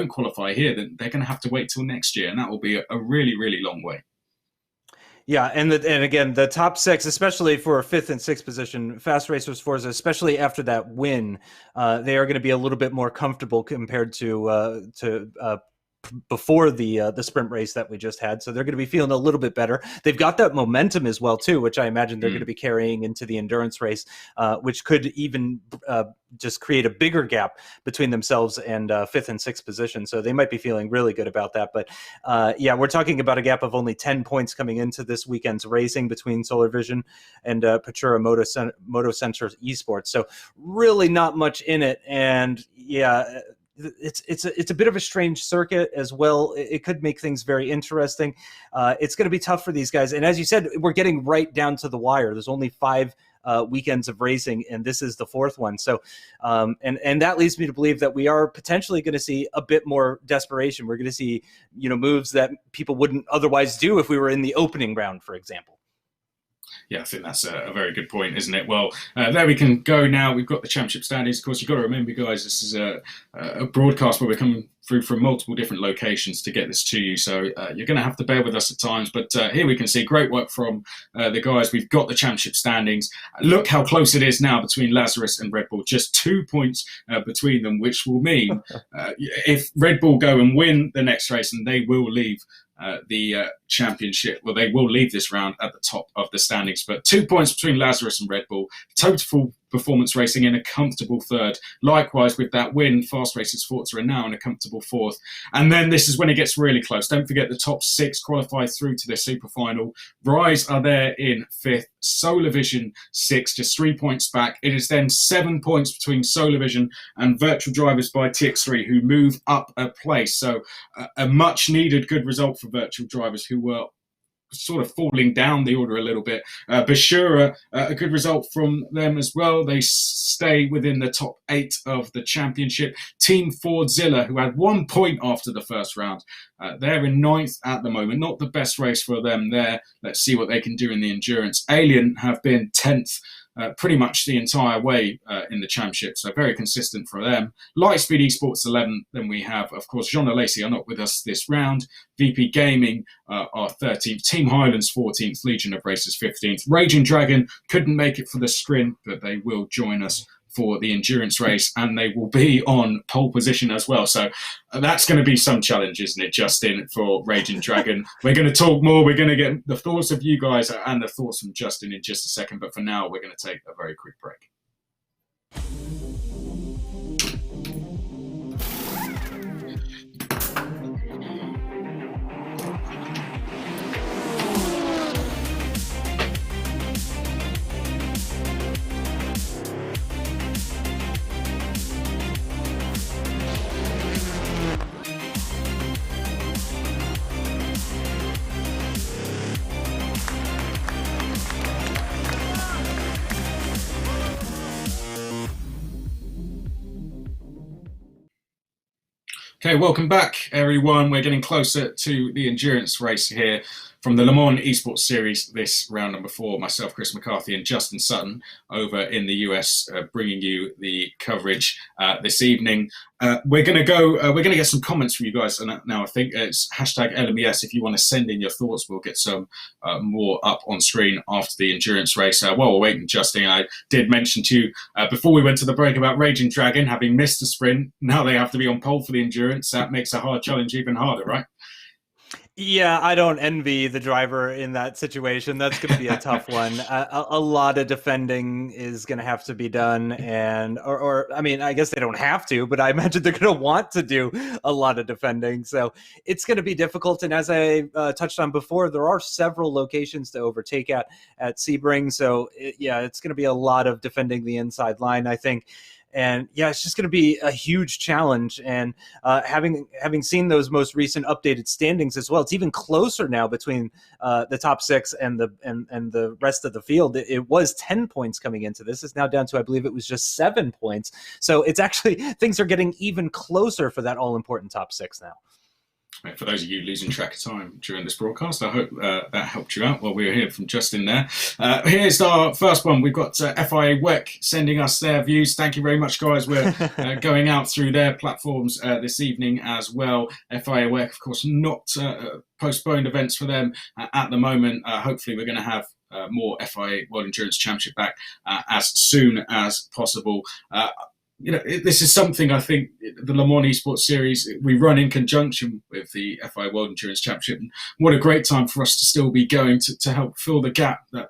qualify here, then they're going to have to wait till next year, and that will be a really, really long way. Yeah, and again, the top 6, especially for 5th and 6th position, Fast Racers Forza, especially after that win, they are going to be a little bit more comfortable compared to before the sprint race that we just had. So they're going to be feeling a little bit better. They've got that momentum as well too, which I imagine they're going to be carrying into the endurance race, which could even just create a bigger gap between themselves and 5th and 6th position. So they might be feeling really good about that. But yeah, we're talking about a gap of only 10 points coming into this weekend's racing between Solar Vision and Pachura Moto Center Esports. So really not much in it. And yeah, it's a bit of a strange circuit as well. It could make things very interesting. It's going to be tough for these guys. And as you said, we're getting right down to the wire. There's only 5 weekends of racing, and this is the 4th one. So, and that leads me to believe that we are potentially going to see a bit more desperation. We're going to see, moves that people wouldn't otherwise do if we were in the opening round, for example. Yeah, I think that's a very good point, isn't it? Well, there we can go now. We've got the championship standings. Of course, you've got to remember, guys, this is a broadcast where we're coming through from multiple different locations to get this to you. So you're going to have to bear with us at times. But here we can see great work from the guys. We've got the championship standings. Look how close it is now between Lazarus and Red Bull. Just 2 points between them, which will mean if Red Bull go and win the next race, and they will leave the championship. Well, they will leave this round at the top of the standings, but 2 points between Lazarus and Red Bull. Total Performance Racing in a comfortable 3rd. Likewise, with that win, Fast Racers Forza are now in a comfortable 4th. And then this is when it gets really close. Don't forget the top 6 qualify through to the super final. Rise are there in 5th. Solar Vision 6, just 3 points back. It is then 7 points between Solar Vision and Virtual Drivers by TX3, who move up a place. So a much needed good result for Virtual Drivers, who were sort of falling down the order a little bit. Bashura, a good result from them as well. They stay within the top 8 of the championship. Team Fordzilla, who had 1 point after the first round, they're in 9th at the moment. Not the best race for them there. Let's see what they can do in the endurance. Alien have been 10th pretty much the entire way in the championship, so very consistent for them. Lightspeed Esports 11, then we have, of course, Jean Alesi are not with us this round. VP Gaming are 13th, Team Highlands 14th, Legion of Racers 15th. Raging Dragon couldn't make it for the sprint, but they will join us for the endurance race, and they will be on pole position as well. So that's going to be some challenge, isn't it, Justin, for Raging Dragon? We're going to talk more. We're going to get the thoughts of you guys and the thoughts from Justin in just a second. But for now, we're going to take a very quick break. Okay, welcome back, everyone. We're getting closer to the endurance race here from the Mans Esports Series, this round number 4. Myself, Chris McCarthy, and Justin Sutton over in the US, bringing you the coverage this evening. We're going to get some comments from you guys now. I think it's hashtag LMES. If you want to send in your thoughts, we'll get some more up on screen after the endurance race. While we're waiting, Justin, I did mention to you before we went to the break about Raging Dragon having missed the sprint. Now they have to be on pole for the endurance. That makes a hard challenge even harder, right? Yeah, I don't envy the driver in that situation. That's going to be a tough one. A lot of defending is going to have to be done, and or I mean, I guess they don't have to, but I imagine they're going to want to do a lot of defending. So it's going to be difficult. And as I touched on before, there are several locations to overtake at Sebring. So yeah, it's going to be a lot of defending the inside line, I think. And yeah, it's just going to be a huge challenge. And having seen those most recent updated standings as well, it's even closer now between the top six and the rest of the field. It was 10 points coming into this. It's now down to, I believe it was just 7 points. So it's actually, things are getting even closer for that all important top six now. For those of you losing track of time during this broadcast, I hope that helped you out while we were here from Justin there. Here's our first one. We've got FIA WEC sending us their views. Thank you very much, guys. We're going out through their platforms this evening as well. FIA WEC, of course, not postponed events for them at the moment. Hopefully we're going to have more FIA World Endurance Championship back as soon as possible. This is something I think the Le Mans Esports Series we run in conjunction with the FIA World Endurance Championship. And what a great time for us to still be going to help fill the gap that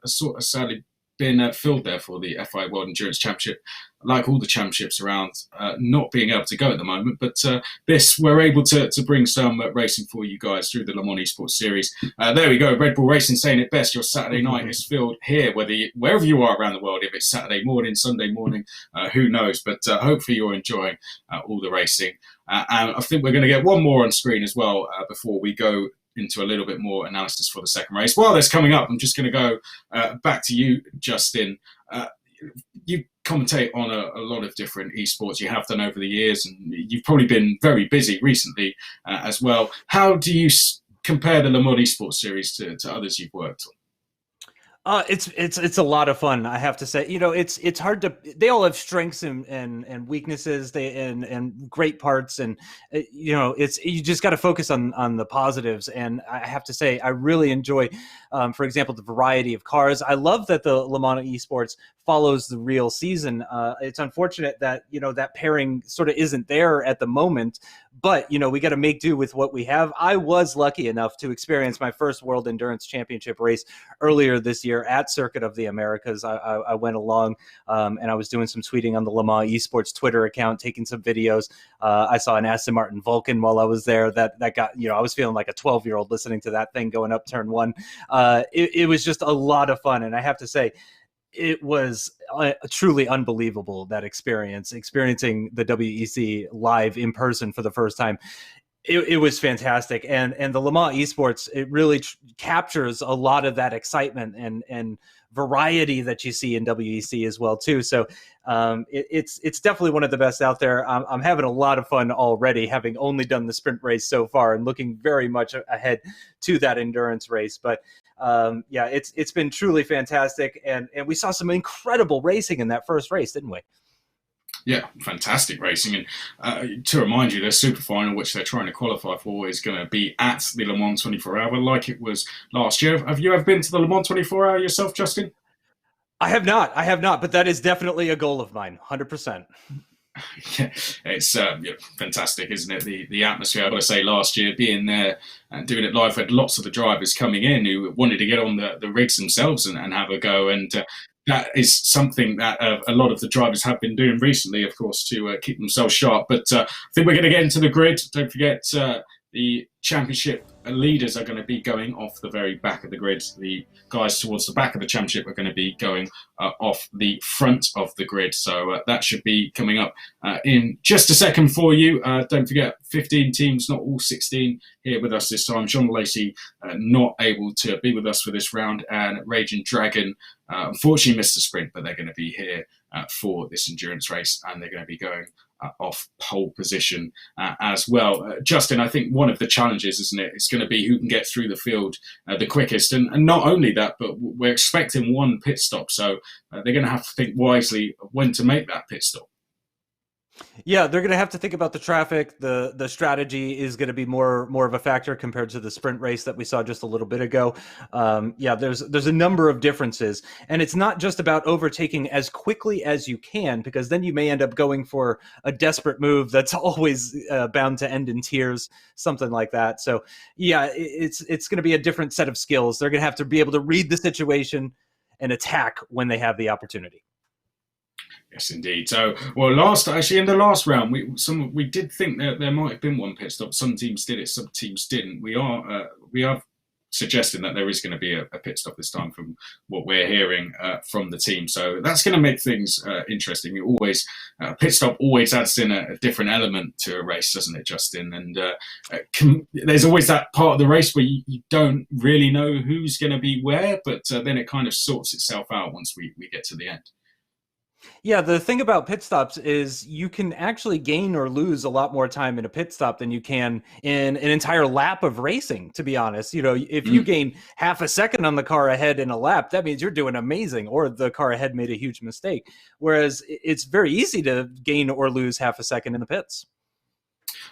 has sort of sadly been filled there for the FIA World Endurance Championship, like all the championships around, not being able to go at the moment. But this, we're able to bring some racing for you guys through the Le Mans Esports Series. There we go. Red Bull Racing saying it best. Your Saturday night is filled here, wherever you are around the world. If it's Saturday morning, Sunday morning, who knows? But hopefully you're enjoying all the racing. And I think we're going to get one more on screen as well before we go into a little bit more analysis for the second race. While that's coming up, I'm just going to go back to you, Justin. You commentate on a lot of different esports. You have done over the years, and you've probably been very busy recently as well. How do you compare the Le Mans Esports Series to others you've worked on? It's a lot of fun, I have to say. It's hard to. They all have strengths and weaknesses. And great parts, and you just got to focus on the positives. And I have to say, I really enjoy, for example, the variety of cars. I love that the Le Mans Esports follows the real season. It's unfortunate that that pairing sort of isn't there at the moment. But we got to make do with what we have. I was lucky enough to experience my first World Endurance Championship race earlier this year at Circuit of the Americas. I went along and I was doing some tweeting on the Le Mans Esports Twitter account, taking some videos. I saw an Aston Martin Vulcan while I was there. That got I was feeling like a 12-year-old listening to that thing going up turn one. It was just a lot of fun, and I have to say, it was truly unbelievable, that experiencing the WEC live in person for the first time. It was fantastic. And the Le Mans Esports, it really captures a lot of that excitement and variety that you see in WEC as well too. So it's definitely one of the best out there. I'm having a lot of fun already, having only done the sprint race so far and looking very much ahead to that endurance race. But yeah, it's been truly fantastic. And we saw some incredible racing in that first race, didn't we? Yeah, fantastic racing. And to remind you, their super final, which they're trying to qualify for, is going to be at the Le Mans 24 Hour, like it was last year. Have you ever been to the Le Mans 24 Hour yourself, Justin? I have not, but that is definitely a goal of mine, 100%. Yeah, it's fantastic, isn't it? The atmosphere. I've got to say, last year being there and doing it live, we had lots of the drivers coming in who wanted to get on the rigs themselves and have a go. And that is something that a lot of the drivers have been doing recently, of course, to keep themselves sharp. But I think we're going to get into the grid. Don't forget, the championship leaders are going to be going off the very back of the grid. The guys towards the back of the championship are going to be going off the front of the grid. So that should be coming up in just a second for you. Don't forget, 15 teams, not all 16 here with us this time. Jean Alesi not able to be with us for this round, and Raging Dragon unfortunately missed the sprint, but they're going to be here for this endurance race, and they're going to be going off pole position as well. Justin, I think one of the challenges, isn't it? It's going to be who can get through the field the quickest. And not only that, but we're expecting one pit stop. So they're going to have to think wisely of when to make that pit stop. Yeah, they're going to have to think about the traffic. The strategy is going to be more of a factor compared to the sprint race that we saw just a little bit ago. Yeah, there's a number of differences, and it's not just about overtaking as quickly as you can, because then you may end up going for a desperate move that's always bound to end in tears, something like that. So yeah, it's going to be a different set of skills. They're going to have to be able to read the situation and attack when they have the opportunity. Yes, indeed. So, well, in the last round, we did think that there might have been one pit stop. Some teams did it, some teams didn't. We are suggesting that there is going to be a pit stop this time, from what we're hearing from the team. So that's going to make things interesting. Pit stop always adds in a different element to a race, doesn't it, Justin? And there's always that part of the race where you don't really know who's going to be where, but then it kind of sorts itself out once we get to the end. Yeah, the thing about pit stops is you can actually gain or lose a lot more time in a pit stop than you can in an entire lap of racing, to be honest. You know, if you gain half a second on the car ahead in a lap, that means you're doing amazing, or the car ahead made a huge mistake. Whereas it's very easy to gain or lose half a second in the pits.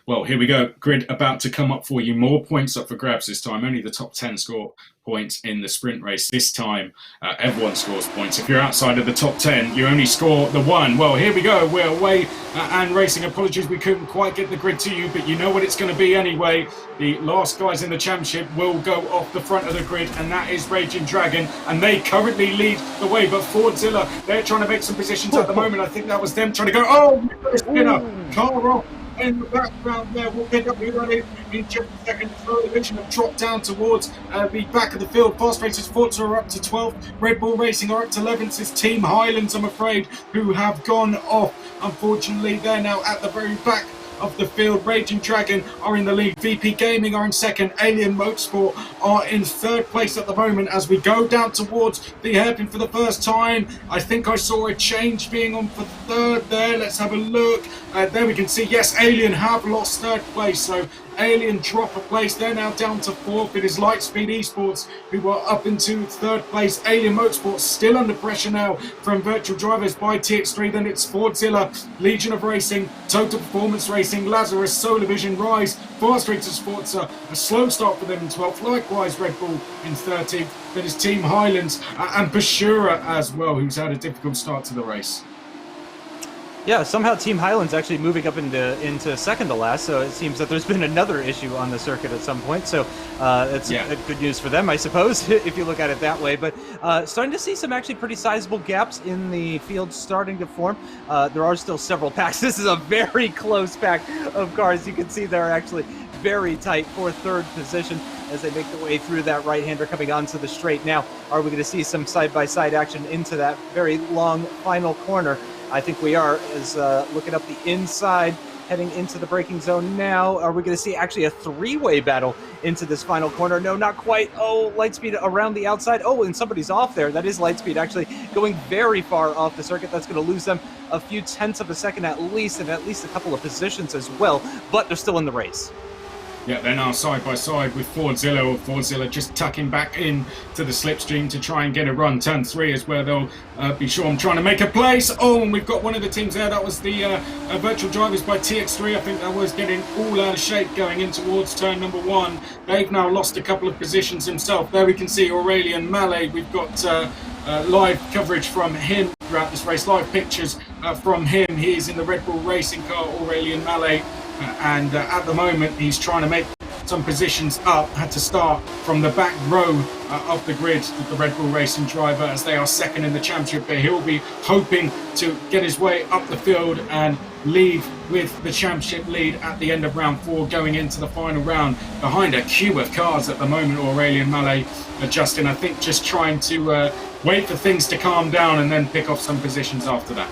Well, here we go. Grid about to come up for you. More points up for grabs this time. Only the top 10 score points in the sprint race. This time, everyone scores points. If you're outside of the top 10, you only score the one. Well, here we go. We're away and racing. Apologies, we couldn't quite get the grid to you, but you know what it's going to be anyway. The last guys in the championship will go off the front of the grid, and that is Raging Dragon, and they currently lead the way. But Fordzilla, they're trying to make some positions at the moment. I think that was them trying to go, oh, we've got a spinner. Car off. In the background there, we'll pick up the running in just a second. The division have dropped down towards the back of the field. Fast Racers Forza are up to 12th. Red Bull Racing are up to 11th. It's Team Highlands, I'm afraid, who have gone off. Unfortunately, they're now at the very back of the field. Raging Dragon are in the lead. VP Gaming are in second. Alien Motorsport are in third place at the moment as we go down towards the hairpin for the first time. I think I saw a change being on for third there. Let's have a look. There we can see, yes, Alien have lost third place. So Alien drop a place. They're now down to fourth. It is Lightspeed Esports who are up into third place. Alien Motorsport still under pressure now from Virtual Drivers by TX3. Then it's Fordzilla, Legion of Racing, Total Performance Racing, Lazarus, Solar Vision, Rise, Fast Racers Forza. A slow start for them in 12th. Likewise, Red Bull in 13th. That is Team Highlands and Bashura as well, who's had a difficult start to the race. Yeah, somehow Team Highlands actually moving up into second to last, so it seems that there's been another issue on the circuit at some point. So it's good news for them, I suppose, if you look at it that way. But starting to see some actually pretty sizable gaps in the field starting to form. There are still several packs. This is a very close pack of cars. You can see they're actually very tight for third position as they make their way through that right-hander coming onto the straight. Now, are we going to see some side-by-side action into that very long final corner? I think we are, as looking up the inside, heading into the braking zone now. Are we going to see actually a three-way battle into this final corner? No, not quite. Oh, Lightspeed around the outside. Oh, and somebody's off there. That is Lightspeed actually going very far off the circuit. That's going to lose them a few tenths of a second at least, and at least a couple of positions as well, but they're still in the race. Yeah, they're now side by side with Fordzilla just tucking back in to the slipstream to try and get a run. Turn 3 is where they'll be sure I'm trying to make a place. Oh, and we've got one of the teams there. That was the Virtual Drivers by TX3. I think that was getting all out of shape going in towards turn number 1. They've now lost a couple of positions himself. There we can see Aurelian Mallet. We've got live coverage from him throughout this race. Live pictures from him. He's in the Red Bull racing car, Aurelian Mallet. And at the moment he's trying to make some positions up. Had to start from the back row of the grid with the Red Bull Racing driver as they are second in the championship, but he'll be hoping to get his way up the field and leave with the championship lead at the end of round 4 going into the final round behind a queue of cars at the moment. Aurelian Mallet, Justin, I think just trying to wait for things to calm down and then pick off some positions after that.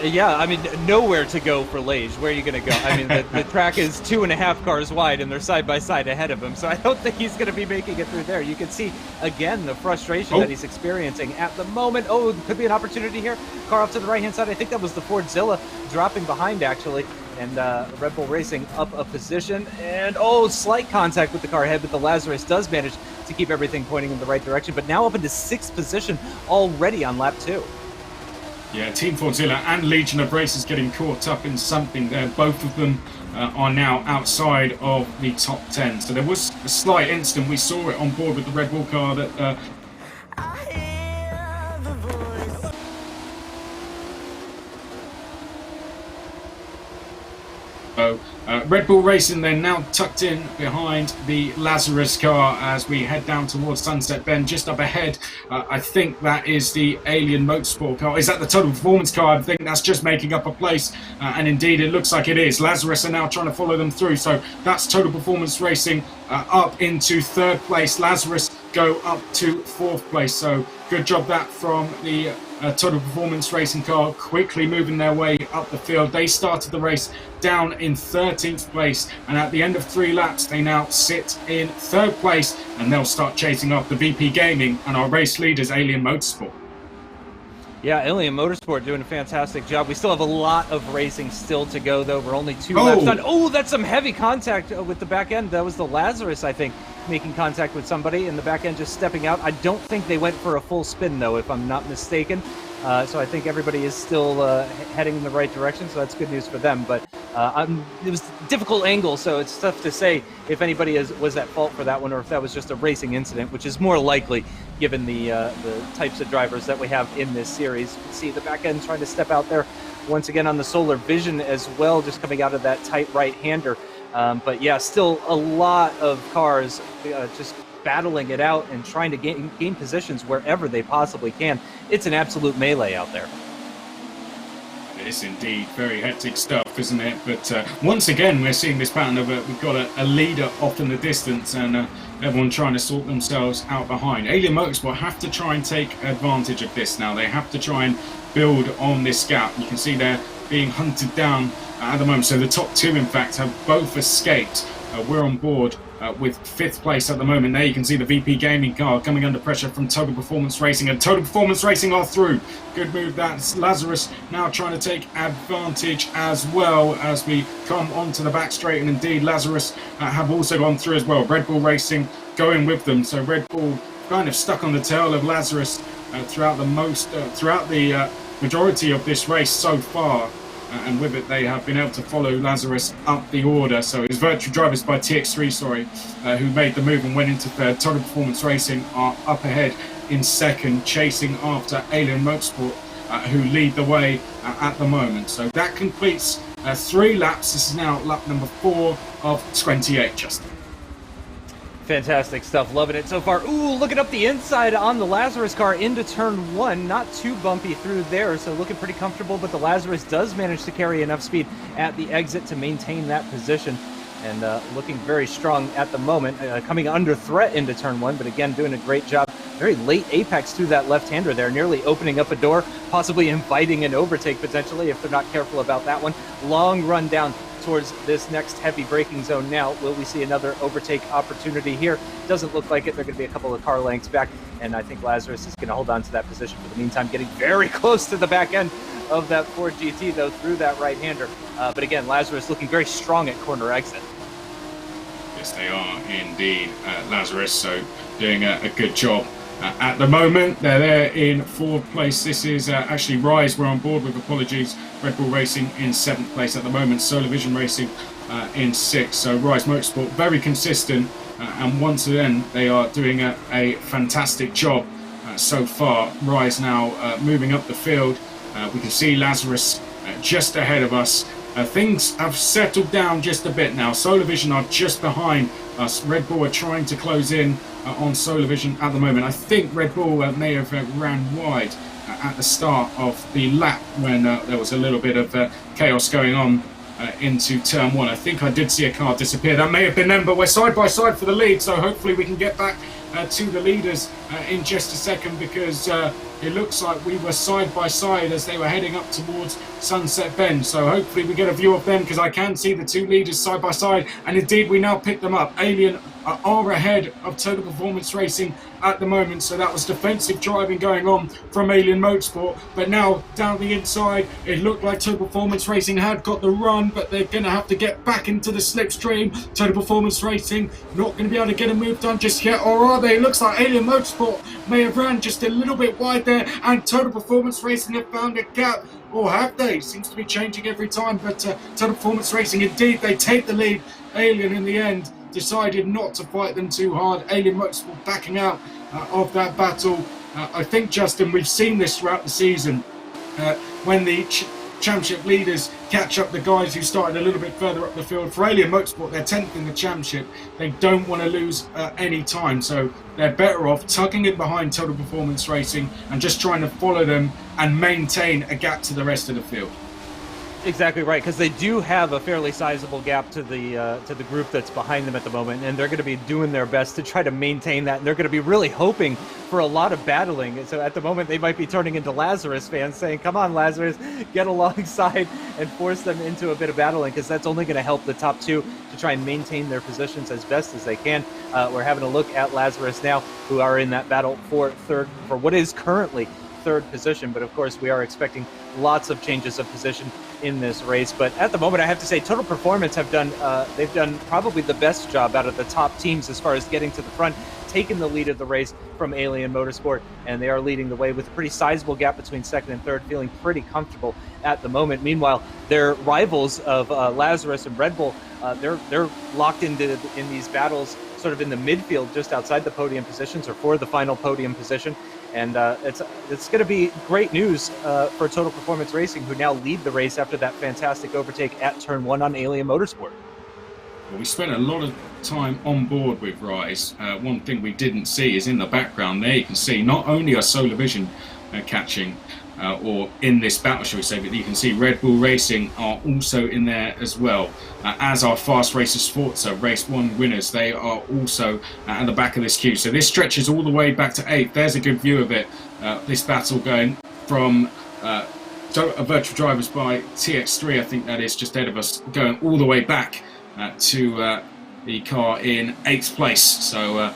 Yeah, I mean, nowhere to go for Lage. Where are you going to go? I mean, the track is 2.5 cars wide, and they're side by side ahead of him. So I don't think he's going to be making it through there. You can see, again, the frustration that he's experiencing at the moment. Oh, could be an opportunity here. Car off to the right-hand side. I think that was the Fordzilla dropping behind, actually. And Red Bull Racing up a position. And, slight contact with the car ahead, but the Lazarus does manage to keep everything pointing in the right direction. But now up into 6th position already on lap 2. Yeah, Team Fordzilla and Legion of Racers getting caught up in something there. Both of them are now outside of the top 10. So there was a slight incident. We saw it on board with the Red Bull car that Red Bull Racing then now tucked in behind the Lazarus car as we head down towards Sunset Bend. Just up ahead, I think that is the Alien Motorsport car. Is that the Total Performance car? I think that's just making up a place, and indeed it looks like it is. Lazarus are now trying to follow them through, so that's Total Performance Racing up into 3rd place. Lazarus go up to 4th place, so good job that from the Total Performance Racing car, quickly moving their way up the field. They started the race down in 13th place, and at the end of 3 laps they now sit in 3rd place, and they'll start chasing after VP Gaming and our race leaders Alien Motorsport. Yeah, Alien Motorsport doing a fantastic job. We still have a lot of racing still to go, though. We're only 2 laps done. Oh, that's some heavy contact with the back end. That was the Lazarus, I think, making contact with somebody, and the back end just stepping out. I don't think they went for a full spin, though, if I'm not mistaken. So I think everybody is still heading in the right direction, so that's good news for them. But it was a difficult angle, so it's tough to say if anybody was at fault for that one or if that was just a racing incident, which is more likely given the types of drivers that we have in this series. You can see the back end trying to step out there once again on the Solar Vision as well, just coming out of that tight right-hander. But yeah, still a lot of cars just battling it out and trying to gain positions wherever they possibly can. It's an absolute melee out there. It is indeed very hectic stuff, isn't it? But once again, we're seeing this pattern of we've got a leader off in the distance and everyone trying to sort themselves out behind. Alien Motorsport have to try and take advantage of this now. They have to try and build on this gap. You can see they're being hunted down at the moment. So the top 2, in fact, have both escaped. We're on board with 5th place at the moment. There you can see the VP Gaming car coming under pressure from Total Performance Racing, and Total Performance Racing are through. Good move. That's Lazarus now trying to take advantage as well as we come onto the back straight, and indeed Lazarus have also gone through as well. Red Bull Racing going with them, so Red Bull kind of stuck on the tail of Lazarus throughout the majority of this race so far. And with it, they have been able to follow Lazarus up the order. So it was Virtual Drivers by TX3, who made the move and went into 3rd. Total Performance Racing are up ahead in 2nd, chasing after Alien Motorsport, who lead the way at the moment. So that completes 3 laps. This is now lap number 4 of 28, Justin. Fantastic stuff. Loving it so far. Ooh, looking up the inside on the Lazarus car into turn 1. Not too bumpy through there, so looking pretty comfortable, but the Lazarus does manage to carry enough speed at the exit to maintain that position. And looking very strong at the moment, coming under threat into turn 1, but again, doing a great job. Very late apex through that left-hander there, nearly opening up a door, possibly inviting an overtake potentially if they're not careful about that one. Long run down towards this next heavy braking zone now. Will we see another overtake opportunity here? Doesn't look like it. They're going to be a couple of car lengths back, and I think Lazarus is going to hold on to that position for the meantime, getting very close to the back end of that Ford GT, though, through that right-hander. But again, Lazarus looking very strong at corner exit. Yes, they are indeed, Lazarus, so doing a good job. At the moment, they're there in 4th place. This is actually Rise, we're on board with, apologies. Red Bull Racing in 7th place at the moment. Solar Vision Racing in 6th. So Rise Motorsport, very consistent. And once again, they are doing a fantastic job so far. Rise now moving up the field. We can see Lazarus just ahead of us. Things have settled down just a bit now. Solar Vision are just behind us. Red Bull are trying to close in on Solar Vision at the moment. I think Red Bull may have ran wide at the start of the lap when there was a little bit of chaos going on into turn 1. I think I did see a car disappear. That may have been them, but we're side by side for the lead, so hopefully we can get back to the leaders in just a second, because it looks like we were side by side as they were heading up towards Sunset Bend. So hopefully we get a view of them, because I can see the 2 leaders side by side, and indeed we now pick them up. Alien are ahead of Total Performance Racing at the moment. So that was defensive driving going on from Alien Motorsport. But now down the inside, it looked like Total Performance Racing had got the run, but they're going to have to get back into the slipstream. Total Performance Racing not going to be able to get a move done just yet, or are they? It looks like Alien Motorsport may have ran just a little bit wide there, and Total Performance Racing have found a gap. Or have they? Seems to be changing every time, but Total Performance Racing, indeed, they take the lead. Alien, in the end, decided not to fight them too hard. Alien Motorsport backing out of that battle. I think, Justin, we've seen this throughout the season. When the championship leaders catch up the guys who started a little bit further up the field. For Alien Motorsport, they're 10th in the championship. They don't want to lose any time, so they're better off tucking in behind Total Performance Racing and just trying to follow them and maintain a gap to the rest of the field. Exactly right, because they do have a fairly sizable gap to the group that's behind them at the moment, and they're going to be doing their best to try to maintain that, and they're going to be really hoping for a lot of battling. So at the moment, they might be turning into Lazarus fans, saying, come on, Lazarus, get alongside and force them into a bit of battling, because that's only going to help the top two to try and maintain their positions as best as they can. We're having a look at Lazarus now, who are in that battle for what is currently third position, but of course we are expecting lots of changes of position in this race. But at the moment, I have to say Total Performance have done they've done probably the best job out of the top teams as far as getting to the front, taking the lead of the race from Alien Motorsport, and they are leading the way with a pretty sizable gap between second and third, feeling pretty comfortable at the moment. Meanwhile, their rivals of Lazarus and Red Bull, they're locked in these battles sort of in the midfield, just outside the podium positions or for the final podium position. And it's going to be great news for Total Performance Racing, who now lead the race after that fantastic overtake at Turn 1 on Alien Motorsport. Well, we spent a lot of time on board with Rise. One thing we didn't see is in the background there, you can see not only are Solar Vision catching or in this battle, shall we say, but you can see Red Bull Racing are also in there as well, as are Fast Racers Forza Race 1 winners. They are also at the back of this queue. So this stretches all the way back to 8th. There's a good view of it. This battle going from Virtual Drivers by TX3, I think that is, just ahead of us, going all the way back to the car in 8th place. So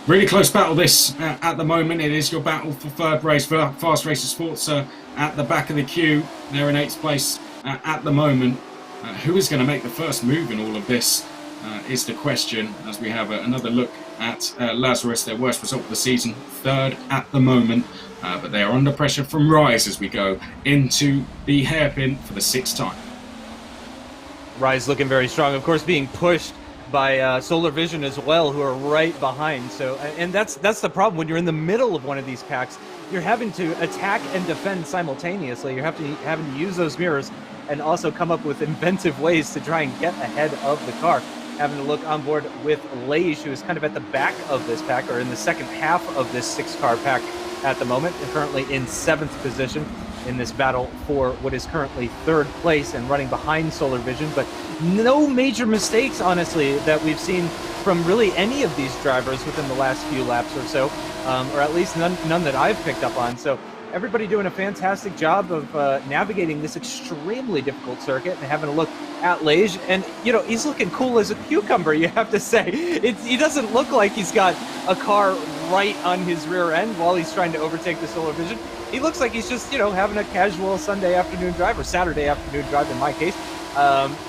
really close battle this at the moment. It is your battle for third race. For Fast Racers Forza at the back of the queue. They're in 8th place at the moment. Who is going to make the first move in all of this is the question, as we have another look at Lazarus, their worst result of the season, third at the moment. But they are under pressure from Rise as we go into the hairpin for the 6th time. Rise looking very strong, of course, being pushed by Solar Vision as well, who are right behind. So, and that's the problem when you're in the middle of one of these packs. You're having to attack and defend simultaneously. You're having to use those mirrors and also come up with inventive ways to try and get ahead of the car. Having to look on board with Leish, who is kind of at the back of this pack, or in the second half of this 6-car pack at the moment, and currently in 7th position in this battle for what is currently 3rd place and running behind Solar Vision. But no major mistakes, honestly, that we've seen from really any of these drivers within the last few laps or so, or at least none that I've picked up on. So everybody doing a fantastic job of navigating this extremely difficult circuit and having a look at Leish. And, you know, he's looking cool as a cucumber, you have to say. He doesn't look like he's got a car right on his rear end while he's trying to overtake the Solar Vision. He looks like he's just, you know, having a casual Sunday afternoon drive, or Saturday afternoon drive in my case.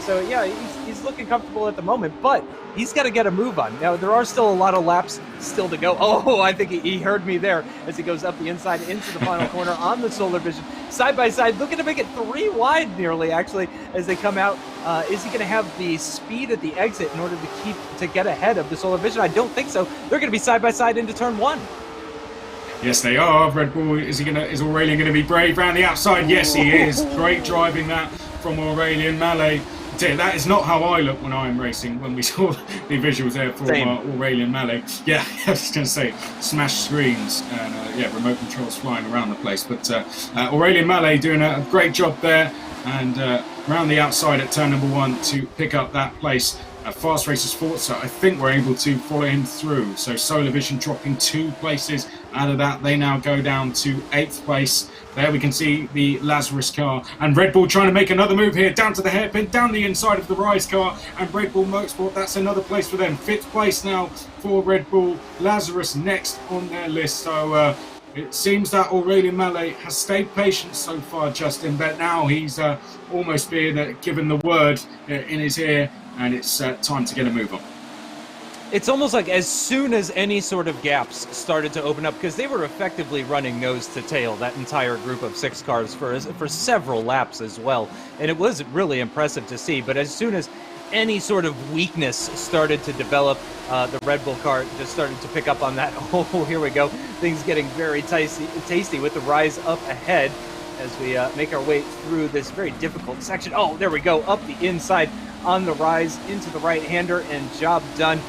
So yeah, he's looking comfortable at the moment, but he's got to get a move on. Now, there are still a lot of laps still to go. Oh, I think he heard me there as he goes up the inside into the final corner on the Solar Vision. Side by side, looking to make it 3 wide nearly, actually, as they come out. Is he going to have the speed at the exit in order to get ahead of the Solar Vision? I don't think so. They're going to be side by side into turn 1. Yes, they are. Red Bull, is Aurelian going to be brave around the outside? Yes, he is. Great driving that from Aurelian. Mallet, that is not how I look when I'm racing, when we saw the visuals there from Aurelian Mallet. Yeah, I was going to say, smashed screens and remote controls flying around the place. But Aurelian Mallet doing a great job there, and around the outside at turn number 1 to pick up that place. Fast Racers Forza, I think we're able to follow him through. So Solar Vision dropping 2 places out of that. They now go down to 8th place. There we can see the Lazarus car, and Red Bull trying to make another move here, down to the hairpin, down the inside of the Rise car, and Red Bull Motorsport, that's another place for them. 5th place now for Red Bull. Lazarus next on their list. So it seems that Aurelien Mallet has stayed patient so far, Justin, but now he's almost being given the word in his ear, and it's time to get a move on. It's almost like as soon as any sort of gaps started to open up, because they were effectively running nose to tail, that entire group of 6 cars for several laps as well. And it was really impressive to see. But as soon as any sort of weakness started to develop, the Red Bull car just started to pick up on that. Oh, here we go. Things getting very tasty with the Rise up ahead as we make our way through this very difficult section. Oh, there we go. Up the inside on the Rise into the right-hander, and job done.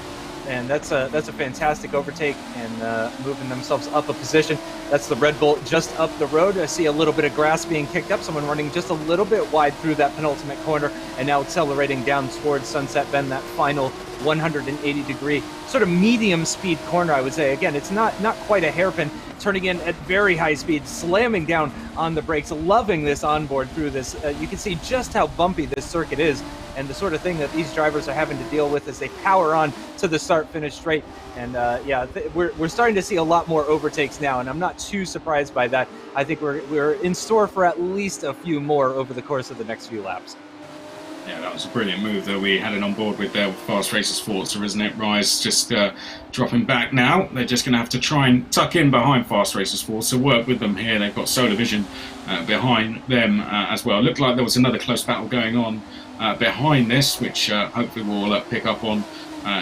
And that's a fantastic overtake, and moving themselves up a position. That's the Red Bull just up the road. I see a little bit of grass being kicked up. Someone running just a little bit wide through that penultimate corner, and now accelerating down towards Sunset Bend, that final 180-degree sort of medium speed corner, I would say. Again, it's not quite a hairpin, turning in at very high speed, slamming down on the brakes, loving this onboard through this. You can see just how bumpy this circuit is, and the sort of thing that these drivers are having to deal with as they power on to the start-finish straight. And we're starting to see a lot more overtakes now, and I'm not too surprised by that. I think we're in store for at least a few more over the course of the next few laps. Yeah, that was a brilliant move that we had it on board with there with Fast Racers Forza, isn't it? Rise just dropping back now. They're just going to have to try and tuck in behind Fast Racers Forza, work with them here. They've got Solar Vision behind them as well. It looked like there was another close battle going on behind this, which hopefully we'll pick up on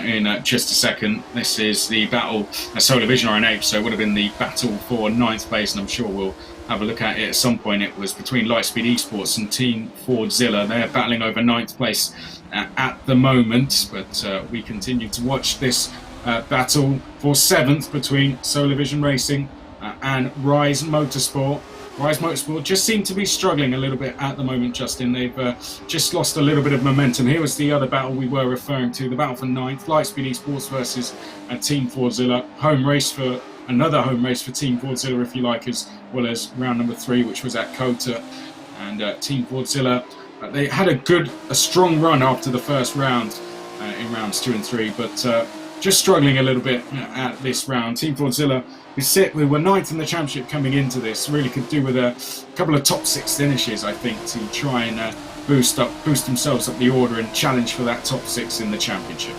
in just a second. This is the battle. Solar Vision are in 8th, so it would have been the battle for 9th place, and I'm sure we'll have a look at it at some point. It was between Lightspeed Esports and Team Fordzilla. They're battling over 9th place at the moment, but we continue to watch this battle for 7th between Solar Vision Racing and Rise Motorsport. Rise Motorsport just seem to be struggling a little bit at the moment, Justin. They've just lost a little bit of momentum. Here was the other battle we were referring to, the battle for 9th, Lightspeed Esports versus Team Fordzilla. Another home race for Team Fordzilla, if you like, as well as round number 3, which was at Kota. And Team Fordzilla, they had a strong run after the first round in rounds 2 and 3, but just struggling a little bit at this round. Team Fordzilla, we were 9th in the championship coming into this, really could do with a couple of top 6 finishes, I think, to try and boost themselves up the order and challenge for that top 6 in the championship.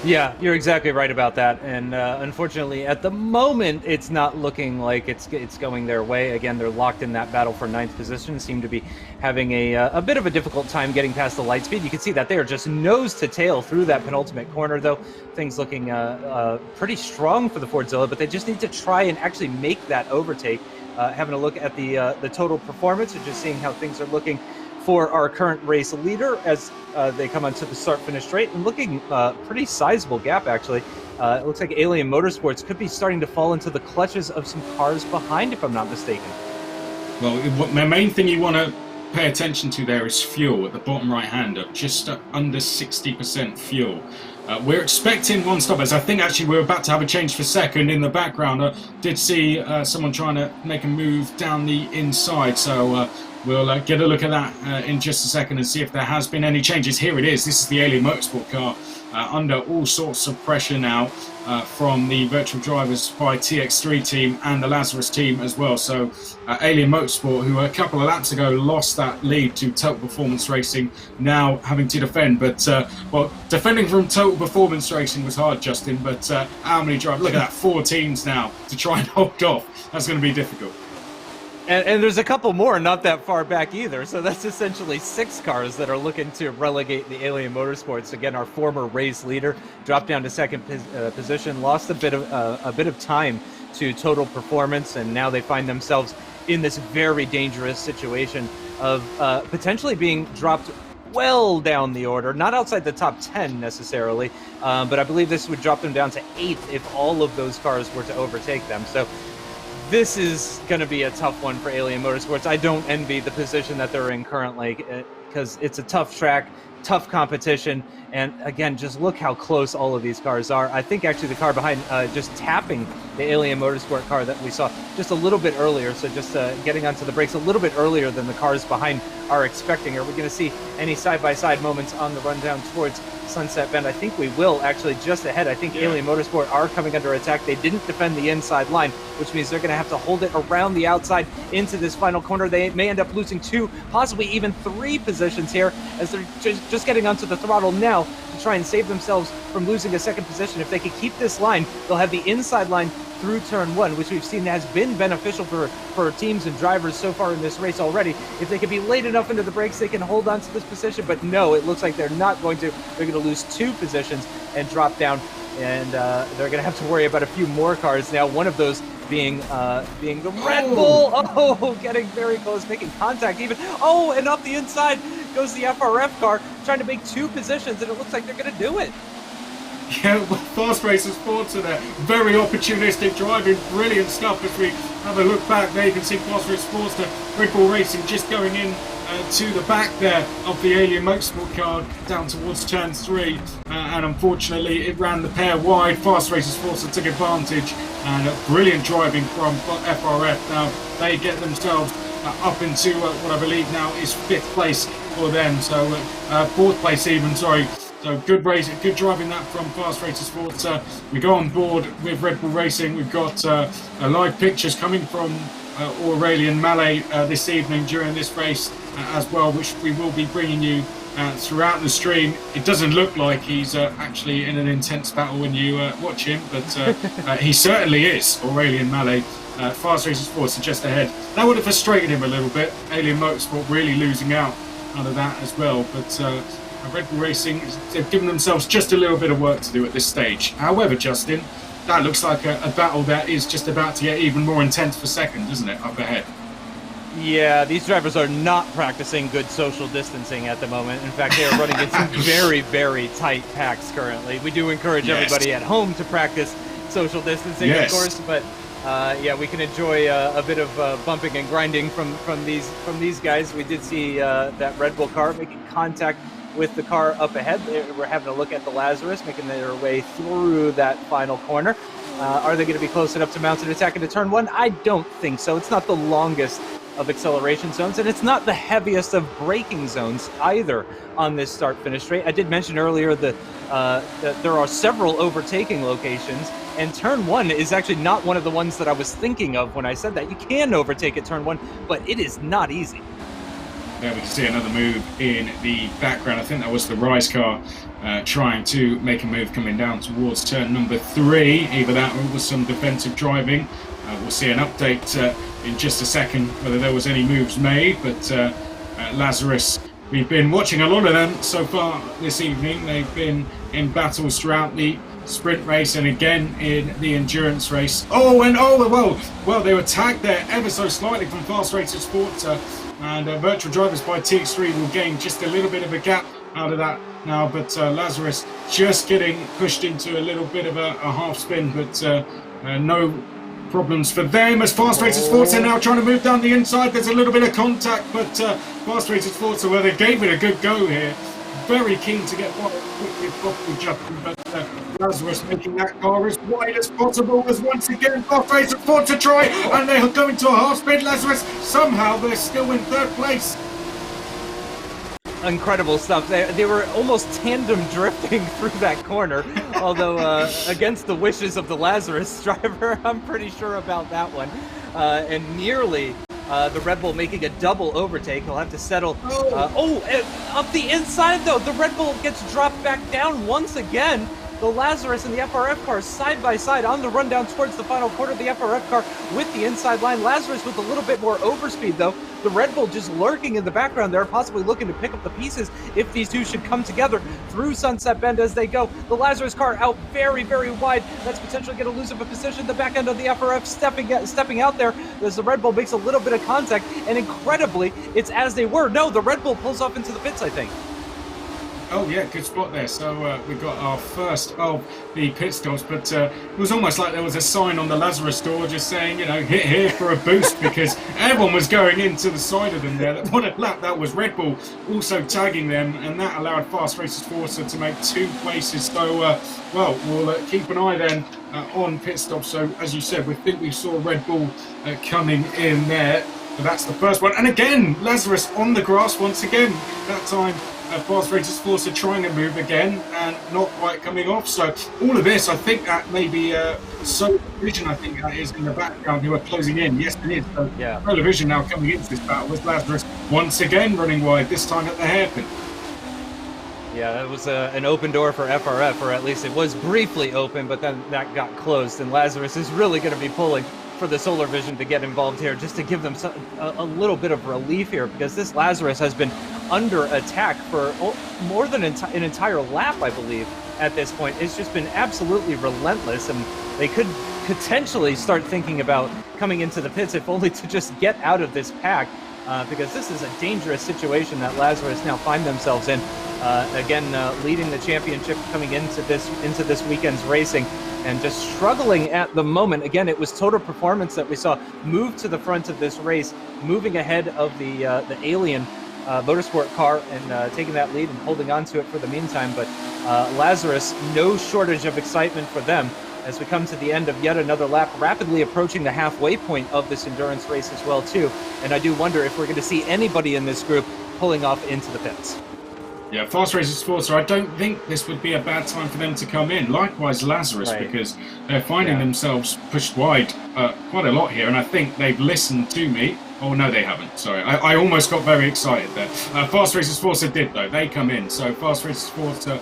Yeah, you're exactly right about that, and unfortunately, at the moment, it's not looking like it's going their way. Again, they're locked in that battle for 9th position, seem to be having a bit of a difficult time getting past the light speed. You can see that they are just nose to tail through that penultimate corner, though. Things looking pretty strong for the Fordzilla, but they just need to try and actually make that overtake. Having a look at the total performance and just seeing how things are looking for our current race leader as they come onto the start-finish straight, and looking pretty sizable gap, actually. It looks like Alien Motorsports could be starting to fall into the clutches of some cars behind, if I'm not mistaken. Well, the main thing you want to pay attention to there is fuel at the bottom right-hander, just under 60% fuel. We're expecting one stop, as I think actually we're about to have a change for second in the background. I did see someone trying to make a move down the inside, so we'll get a look at that in just a second and see if there has been any changes. Here it is. This is the Alien Motorsport car under all sorts of pressure now from the virtual drivers by TX3 team and the Lazarus team as well. So Alien Motorsport, who a couple of laps ago lost that lead to Total Performance Racing, now having to defend. But well, defending from Total Performance Racing was hard, Justin, but how many drivers? Look at that, 4 teams now to try and hold off. That's going to be difficult. And there's a couple more not that far back either, so that's essentially 6 cars that are looking to relegate the Alien Motorsports. Again, our former race leader dropped down to second position, lost a bit of time to Total Performance, and now they find themselves in this very dangerous situation of potentially being dropped well down the order, not outside the top 10 necessarily, but I believe this would drop them down to 8th if all of those cars were to overtake them. So this is going to be a tough one for Alien Motorsports. I don't envy the position that they're in currently because it's a tough track. tough competition. And again, just look how close all of these cars are. I think actually the car behind just tapping the Alien Motorsport car that we saw just a little bit earlier. So just getting onto the brakes a little bit earlier than the cars behind are expecting. Are we going to see any side-by-side moments on the rundown towards Sunset Bend? I think we will, actually, just ahead. I think Alien Motorsport are coming under attack. They didn't defend the inside line, which means they're going to have to hold it around the outside into this final corner. They may end up losing 2, possibly even 3 positions here as they're just getting onto the throttle now to try and save themselves from losing a second position. If they can keep this line, they'll have the inside line through turn 1, which we've seen has been beneficial for teams and drivers so far in this race already. If they can be late enough into the brakes, they can hold on to this position, but no, it looks like they're not going to. They're going to lose 2 positions and drop down, and they're going to have to worry about a few more cars now, one of those being the Red Bull. Oh, getting very close, making contact even. Oh, and up the inside goes the FRF car, trying to make 2 positions, and it looks like they're going to do it. Yeah, well, Fast Racer Sports are there. Very opportunistic driving, brilliant stuff. As we have a look back there, you can see Fast Racer Sports, the Red Bull Racing just going in to the back there of the Alien Motorsport car down towards turn 3, and unfortunately it ran the pair wide. Fast Racer Sports took advantage, and brilliant driving from FRF. Now they get themselves up into what I believe now is 5th place for them, so 4th place even, sorry. So good racing, good driving that from Fast Racer Sports. We go on board with Red Bull Racing. We've got live pictures coming from Aurélien Mallet this evening during this race as well, which we will be bringing you throughout the stream. It doesn't look like he's actually in an intense battle when you watch him, but he certainly is, Aurélien Mallet. Fast Racer Sports are just ahead. That would have frustrated him a little bit. Alien Motorsport really losing out of that as well, but Red Bull Racing, they've given themselves just a little bit of work to do at this stage. However, Justin, that looks like a battle that is just about to get even more intense for second, doesn't it, up ahead? Yeah, these drivers are not practicing good social distancing at the moment. In fact, they are running in some very, very tight packs currently. We do encourage everybody at home to practice social distancing, of course, but yeah, we can enjoy a bit of bumping and grinding from these guys. We did see that Red Bull car making contact with the car up ahead. We're having a look at the Lazarus making their way through that final corner. Are they going to be close enough to mount an attack into turn 1? I don't think so. It's not the longest of acceleration zones, and it's not the heaviest of braking zones either on this start-finish straight. I did mention earlier that there are several overtaking locations, and turn 1 is actually not one of the ones that I was thinking of when I said that. You can overtake at turn 1, but it is not easy. There we can see another move in the background. I think that was the Rise car trying to make a move coming down towards turn number 3. Either that or was some defensive driving. We'll see an update in just a second whether there was any moves made, but Lazarus, we've been watching a lot of them so far this evening. They've been in battles throughout the sprint race and again in the endurance race. Well, they were tagged there ever so slightly from Fast Racer Sports, and virtual drivers by TX3 will gain just a little bit of a gap out of that now, but Lazarus just getting pushed into a little bit of a half spin, but no problems for them as Fast Racer Sports are now trying to move down the inside. There's a little bit of contact, but Fast Racer Sports, well, they gave it a good go here. Very keen to get wide quickly as possible, Justin, but Lazarus making that car as wide as possible as once again Fast Racer Sports to try, and they're going to a half spin. Lazarus, somehow they're still in 3rd place. Incredible stuff. They were almost tandem drifting through that corner, although against the wishes of the Lazarus driver, I'm pretty sure about that one. And nearly the Red Bull making a double overtake. He'll have to settle. Up the inside, though, the Red Bull gets dropped back down once again. The Lazarus and the FRF car side by side on the run down towards the final quarter. The FRF car with the inside line. Lazarus with a little bit more overspeed, though. The Red Bull just lurking in the background there, possibly looking to pick up the pieces if these two should come together through Sunset Bend as they go. The Lazarus car out very, very wide. That's potentially going to lose up a position. The back end of the FRF stepping out there as the Red Bull makes a little bit of contact, and incredibly, it's as they were. No, the Red Bull pulls off into the pits, I think. Oh yeah, good spot there. So we got our first of the pit stops, but it was almost like there was a sign on the Lazarus door just saying, you know, hit here for a boost, because everyone was going into the side of them there. What a lap that was. Red Bull also tagging them, and that allowed Fast Racers Forza to make 2 places. So, well, we'll keep an eye then on pit stops. So, as you said, we think we saw Red Bull coming in there. So that's the first one. And again, Lazarus on the grass once again. That time, Fast Racers Forza trying to move again and not quite coming off. So all of this, I think that maybe Solar Vision, I think that is in the background, who are closing in. Yes, it is. So yeah. Solar Vision now coming into this battle with Lazarus once again running wide, this time at the hairpin. Yeah, that was an open door for FRF, or at least it was briefly open, but then that got closed. And Lazarus is really going to be pulling for the Solar Vision to get involved here, just to give them a little bit of relief here, because this Lazarus has been under attack for more than an entire lap, I believe, at this point. It's just been absolutely relentless, and they could potentially start thinking about coming into the pits, if only to just get out of this pack, because this is a dangerous situation that Lazarus now find themselves in. Again, leading the championship coming into this weekend's racing, and just struggling at the moment. Again, it was Total Performance that we saw move to the front of this race, moving ahead of the Alien Motorsport car and taking that lead and holding on to it for the meantime. But Lazarus, no shortage of excitement for them as we come to the end of yet another lap, rapidly approaching the halfway point of this endurance race as well too. And I do wonder if we're going to see anybody in this group pulling off into the pits. Yeah, Fast Racers Forza, I don't think this would be a bad time for them to come in. Likewise, Lazarus, right, because they're finding themselves pushed wide quite a lot here, and I think they've listened to me. Oh, no, they haven't. Sorry, I almost got very excited there. Fast Racers Forza did, though. They come in. So Fast Racers Forza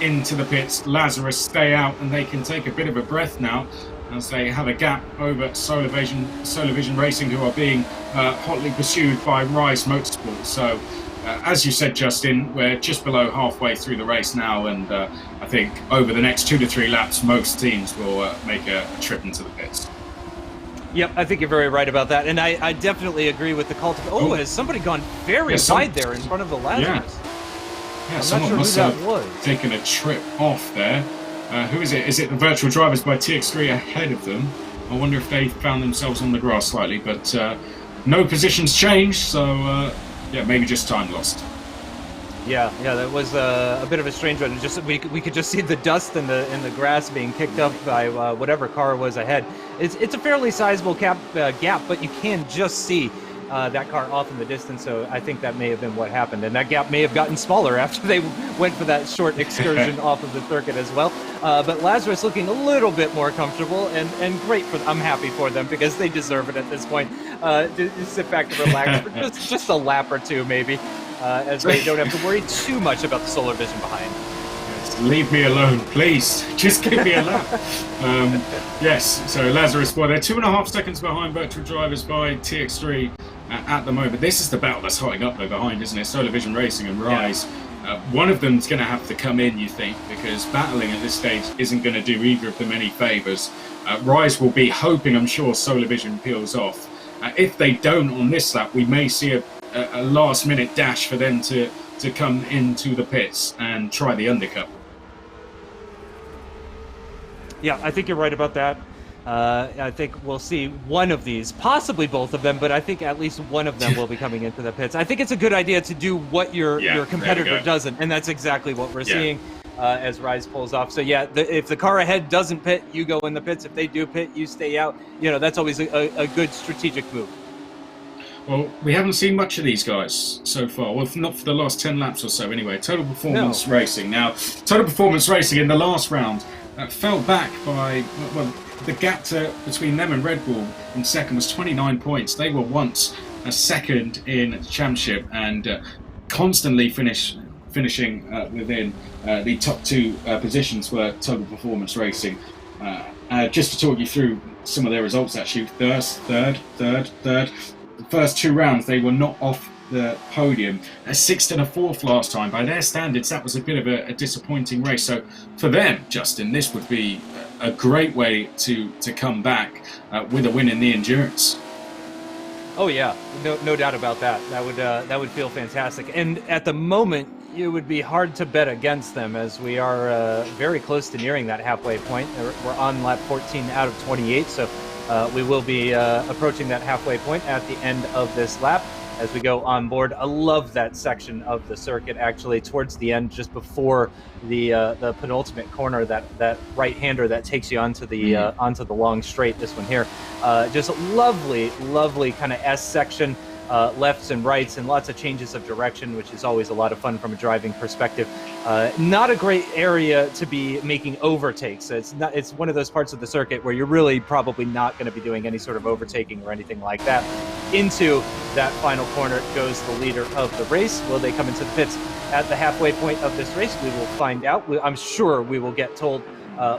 into the pits. Lazarus stay out, and they can take a bit of a breath now as they have a gap over Solar Vision Racing, who are being hotly pursued by Rise Motorsport. So, as you said, Justin, we're just below halfway through the race now, and I think over the next 2 to 3 laps, most teams will make a trip into the pits. Yep, I think you're very right about that, and I definitely agree with the call to... Oh, has somebody gone very wide there in front of the Lazarus? Yeah, I'm someone not sure must who that was. have taken a trip off there. Who is it? Is it the Virtual Drivers by TX3 ahead of them? I wonder if they found themselves on the grass slightly, but no positions changed, so... yeah, maybe just time lost. Yeah, that was a bit of a strange one. Just we could just see the dust in the grass being kicked up by whatever car was ahead. It's a fairly sizable gap, but you can just see that car off in the distance. So I think that may have been what happened, and that gap may have gotten smaller after they went for that short excursion off of the circuit as well. But Lazarus looking a little bit more comfortable, and great for them. I'm happy for them because they deserve it at this point. To sit back and relax for just a lap or two, maybe, as they don't have to worry too much about the Solar Vision behind. Yes, leave me alone, please. Just give me a lap. Yes, so Lazarus, well, they're 2.5 seconds behind Virtual Drivers by TX3 at the moment. This is the battle that's hotting up though behind, isn't it? Solar Vision Racing and Rise. Yeah. One of them's going to have to come in, you think, because battling at this stage isn't going to do either of them any favours. Rise will be hoping, I'm sure, Solar Vision peels off. If they don't on this lap, we may see a last-minute dash for them to come into the pits and try the undercut. Yeah, I think you're right about that. I think we'll see one of these, possibly both of them, but I think at least one of them will be coming into the pits. I think it's a good idea to do what your competitor doesn't, and that's exactly what we're seeing as Rise pulls off. So yeah, if the car ahead doesn't pit, you go in the pits. If they do pit, you stay out. You know, that's always a good strategic move. Well, we haven't seen much of these guys so far. Well, not for the last 10 laps or so anyway. Total Performance Racing. Now, Total Performance Racing in the last round fell back by... well, the gap between them and Red Bull in second was 29 points. They were once a second in the championship and constantly finishing within the top 2 positions for Total Performance Racing. Just to talk you through some of their results, actually, third. The first 2 rounds, they were not off the podium. A 6th and a 4th last time. By their standards, that was a bit of a disappointing race. So for them, Justin, this would be a great way to come back with a win in the endurance. Oh yeah, no doubt about that. That would feel fantastic. And at the moment, it would be hard to bet against them, as we are very close to nearing that halfway point. We're on lap 14 out of 28, so we will be approaching that halfway point at the end of this lap as we go on board. I love that section of the circuit, actually, towards the end, just before the penultimate corner, that right-hander that takes you onto the long straight. This one here, just lovely kind of S section. Lefts and rights and lots of changes of direction, which is always a lot of fun from a driving perspective. Not a great area to be making overtakes. It's one of those parts of the circuit where you're really probably not going to be doing any sort of overtaking or anything like that. Into that final corner goes the leader of the race. Will they come into the pits at the halfway point of this race? We will find out. I'm sure we will get told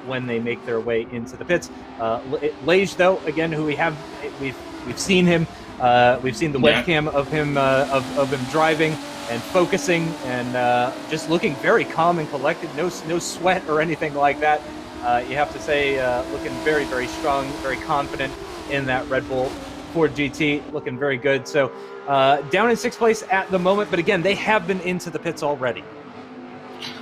when they make their way into the pits. Lage, though, again, who we've seen him. We've seen the webcam of him driving and focusing and just looking very calm and collected. No sweat or anything like that. You have to say, looking very, very strong, very confident in that Red Bull Ford GTE, looking very good. So down in 6th place at the moment, but again, they have been into the pits already.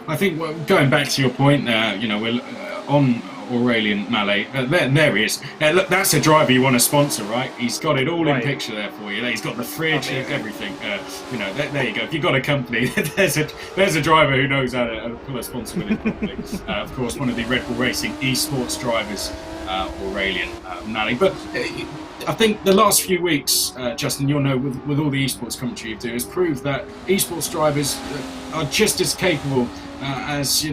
I think, going back to your point there, we're on Aurélien Mallet. There he is. Look, that's a driver you want to sponsor, right? He's got it all in picture there for you. He's got the fridge, everything. There you go. If you've got a company, there's a driver who knows how to pull a sponsor with it properly. Of course, one of the Red Bull Racing Esports drivers, Aurélien Mallet. But I think the last few weeks, Justin, you'll know, with all the esports commentary you do, has proved that esports drivers are just as capable as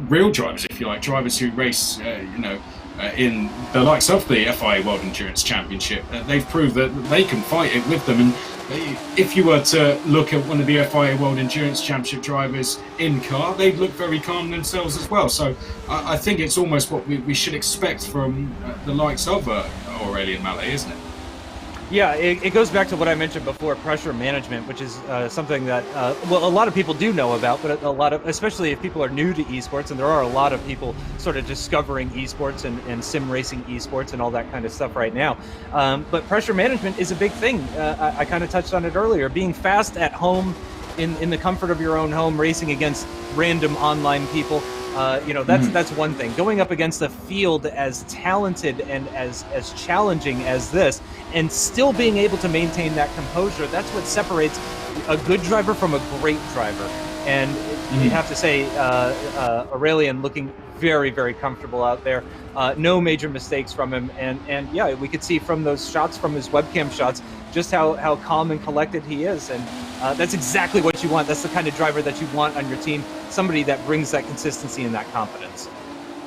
real drivers, if you like, drivers who race, in the likes of the FIA World Endurance Championship. They've proved that they can fight it with them. And if you were to look at one of the FIA World Endurance Championship drivers in car, they'd look very calm themselves as well. So I think it's almost what we should expect from the likes of Aurélien Mallet, isn't it? Yeah, it goes back to what I mentioned before, pressure management, which is something that, a lot of people do know about, but a lot of, especially if people are new to esports, and there are a lot of people sort of discovering esports and sim racing esports and all that kind of stuff right now. But pressure management is a big thing. I kind of touched on it earlier. Being fast at home, in the comfort of your own home, racing against random online people. That's one thing. Going up against a field as talented and as challenging as this, and still being able to maintain that composure, that's what separates a good driver from a great driver. And you have to say, Aurélien looking very, very comfortable out there. No major mistakes from him. And yeah, we could see from those shots, from his webcam shots, just how calm and collected he is. And that's exactly what you want. That's the kind of driver that you want on your team. Somebody that brings that consistency and that confidence.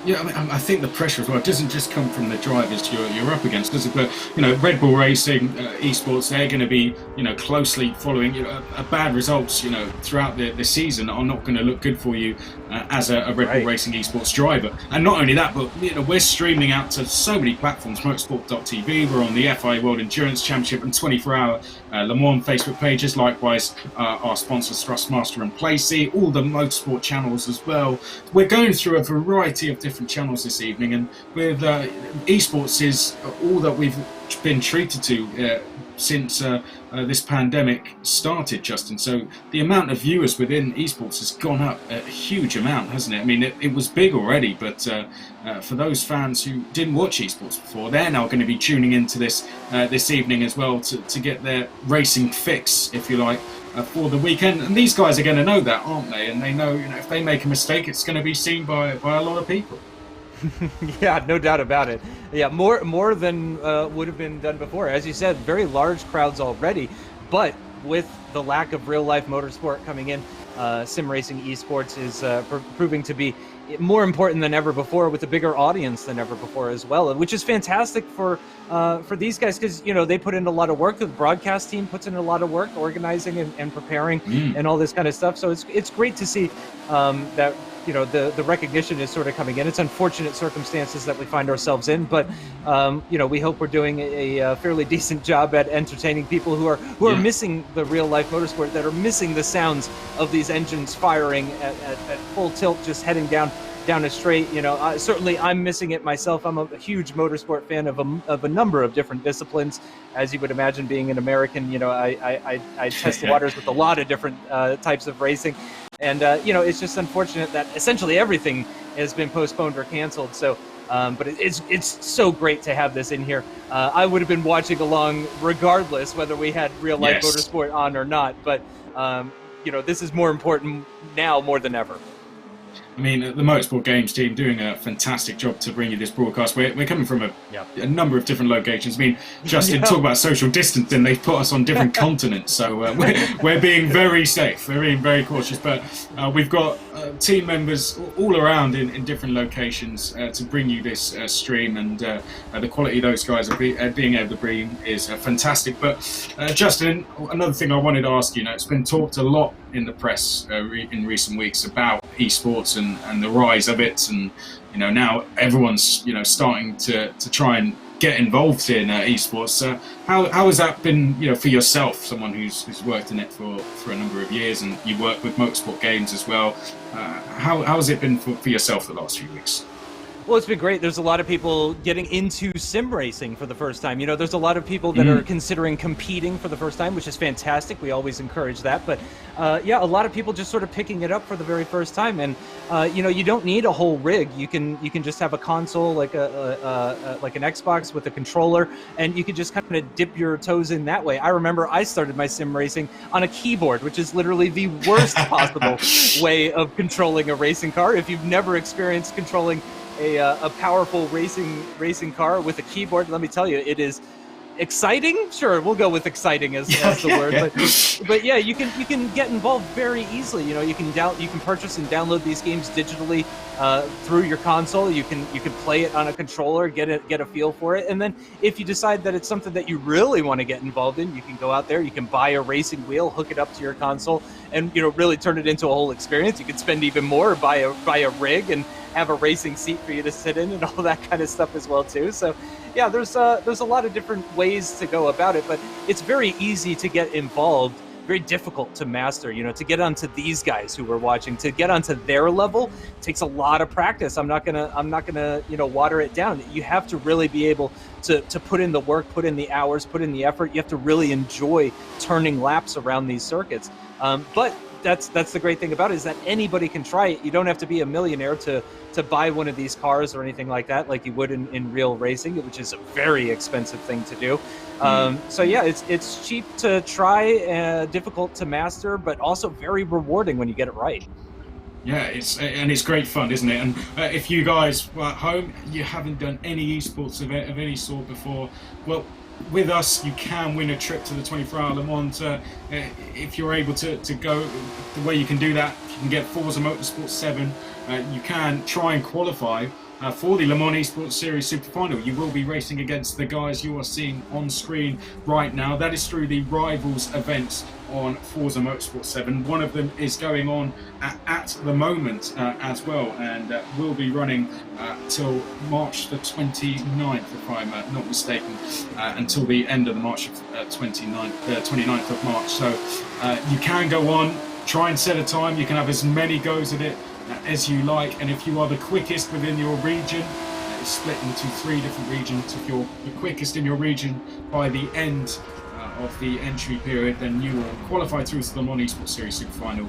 Yeah, I think the pressure as well doesn't just come from the drivers you're up against, does it? But Red Bull Racing Esports, they're going to be closely following. Bad results throughout the season are not going to look good for you as a Red Bull Racing Esports driver. And not only that, but we're streaming out to so many platforms. Motorsport.tv, we're on the FIA World Endurance Championship and 24-hour Le Mans Facebook pages. Likewise, our sponsors Thrustmaster and Placey, all the motorsport channels as well. We're going through a variety of different channels this evening, and with esports is all that we've been treated to since this pandemic started, Justin. So the amount of viewers within esports has gone up a huge amount, hasn't it? I mean, it was big already, but for those fans who didn't watch esports before, they're now going to be tuning into this evening as well to get their racing fix, if you like, for the weekend. And these guys are going to know that, aren't they? And they know, if they make a mistake, it's going to be seen by a lot of people. Yeah, no doubt about it. Yeah, more than would have been done before. As you said, very large crowds already, but with the lack of real-life motorsport coming in, sim racing esports is proving to be more important than ever before, with a bigger audience than ever before as well, which is fantastic for these guys, because they put in a lot of work. The broadcast team puts in a lot of work organizing and preparing and all this kind of stuff. So it's great to see that the recognition is sort of coming in. It's unfortunate circumstances that we find ourselves in, but we hope we're doing a fairly decent job at entertaining people who are missing the real life motorsport, that are missing the sounds of these engines firing at full tilt, just heading down a straight. Certainly I'm missing it myself. I'm a huge motorsport fan of a number of different disciplines. As you would imagine, being an American, I test the waters with a lot of different types of racing. And, it's just unfortunate that essentially everything has been postponed or canceled. So, but it's so great to have this in here. I would have been watching along regardless whether we had real life motorsport on or not. But, this is more important now more than ever. I mean, the Motorsport Games team doing a fantastic job to bring you this broadcast. We're coming from a number of different locations. I mean, Justin, talk about social distancing. They've put us on different continents, so we're being very safe. We're being very cautious. But we've got team members all around in different locations to bring you this stream, and the quality those guys are being able to bring is fantastic. But Justin, another thing I wanted to ask you, it's been talked a lot in the press in recent weeks about esports and the rise of it, and now everyone's starting to try and get involved in esports. How has that been for yourself, someone who's worked in it for a number of years, and you work with Motorsport Games as well? How has it been for yourself the last few weeks? Well, it's been great. There's a lot of people getting into sim racing for the first time. There's a lot of people that are considering competing for the first time, which is fantastic. We always encourage that. But a lot of people just sort of picking it up for the very first time. And you don't need a whole rig. You can just have a console like like an Xbox with a controller, and you can just kind of dip your toes in that way. I remember I started my sim racing on a keyboard, which is literally the worst possible way of controlling a racing car. If you've never experienced controlling a powerful racing car with a keyboard, let me tell you, it is exciting. Sure, we'll go with exciting as the word. But yeah, you can get involved very easily. You can purchase and download these games digitally through your console. You can play it on a controller, get a feel for it, and then if you decide that it's something that you really want to get involved in, you can go out there, you can buy a racing wheel, hook it up to your console, and really turn it into a whole experience. You could spend even more, buy a rig and have a racing seat for you to sit in and all that kind of stuff as well too. So yeah, there's a lot of different ways to go about it, but it's very easy to get involved, very difficult to master. To get onto these guys who are watching, to get onto their level takes a lot of practice. I'm not gonna water it down. You have to really be able to put in the work, put in the hours, put in the effort. You have to really enjoy turning laps around these circuits. But that's the great thing about it, is that anybody can try it. You don't have to be a millionaire to buy one of these cars or anything like that, like you would in real racing, which is a very expensive thing to do. So yeah, it's cheap to try, difficult to master, but also very rewarding when you get it right. Yeah, it's great fun, isn't it? And if you guys were at home, you haven't done any esports of any sort before, well, with us, you can win a trip to the 24-hour Le Mans. If you're able to go, the way you can do that, you can get Forza Motorsport 7. You can try and qualify for the Le Mans Esports Series Super Final. You will be racing against the guys you are seeing on screen right now. That is through the Rivals events on Forza Motorsport 7. One of them is going on at the moment as well, and will be running till March the 29th, if I'm not mistaken, until the end of the March of 29th of March. So you can go on, try and set a time. You can have as many goes at it as you like, and if you are the quickest within your region, it's split into 3 different regions. If you're the quickest in your region by the end of the entry period, then you will qualify through to the Mans Esports Series Super Final.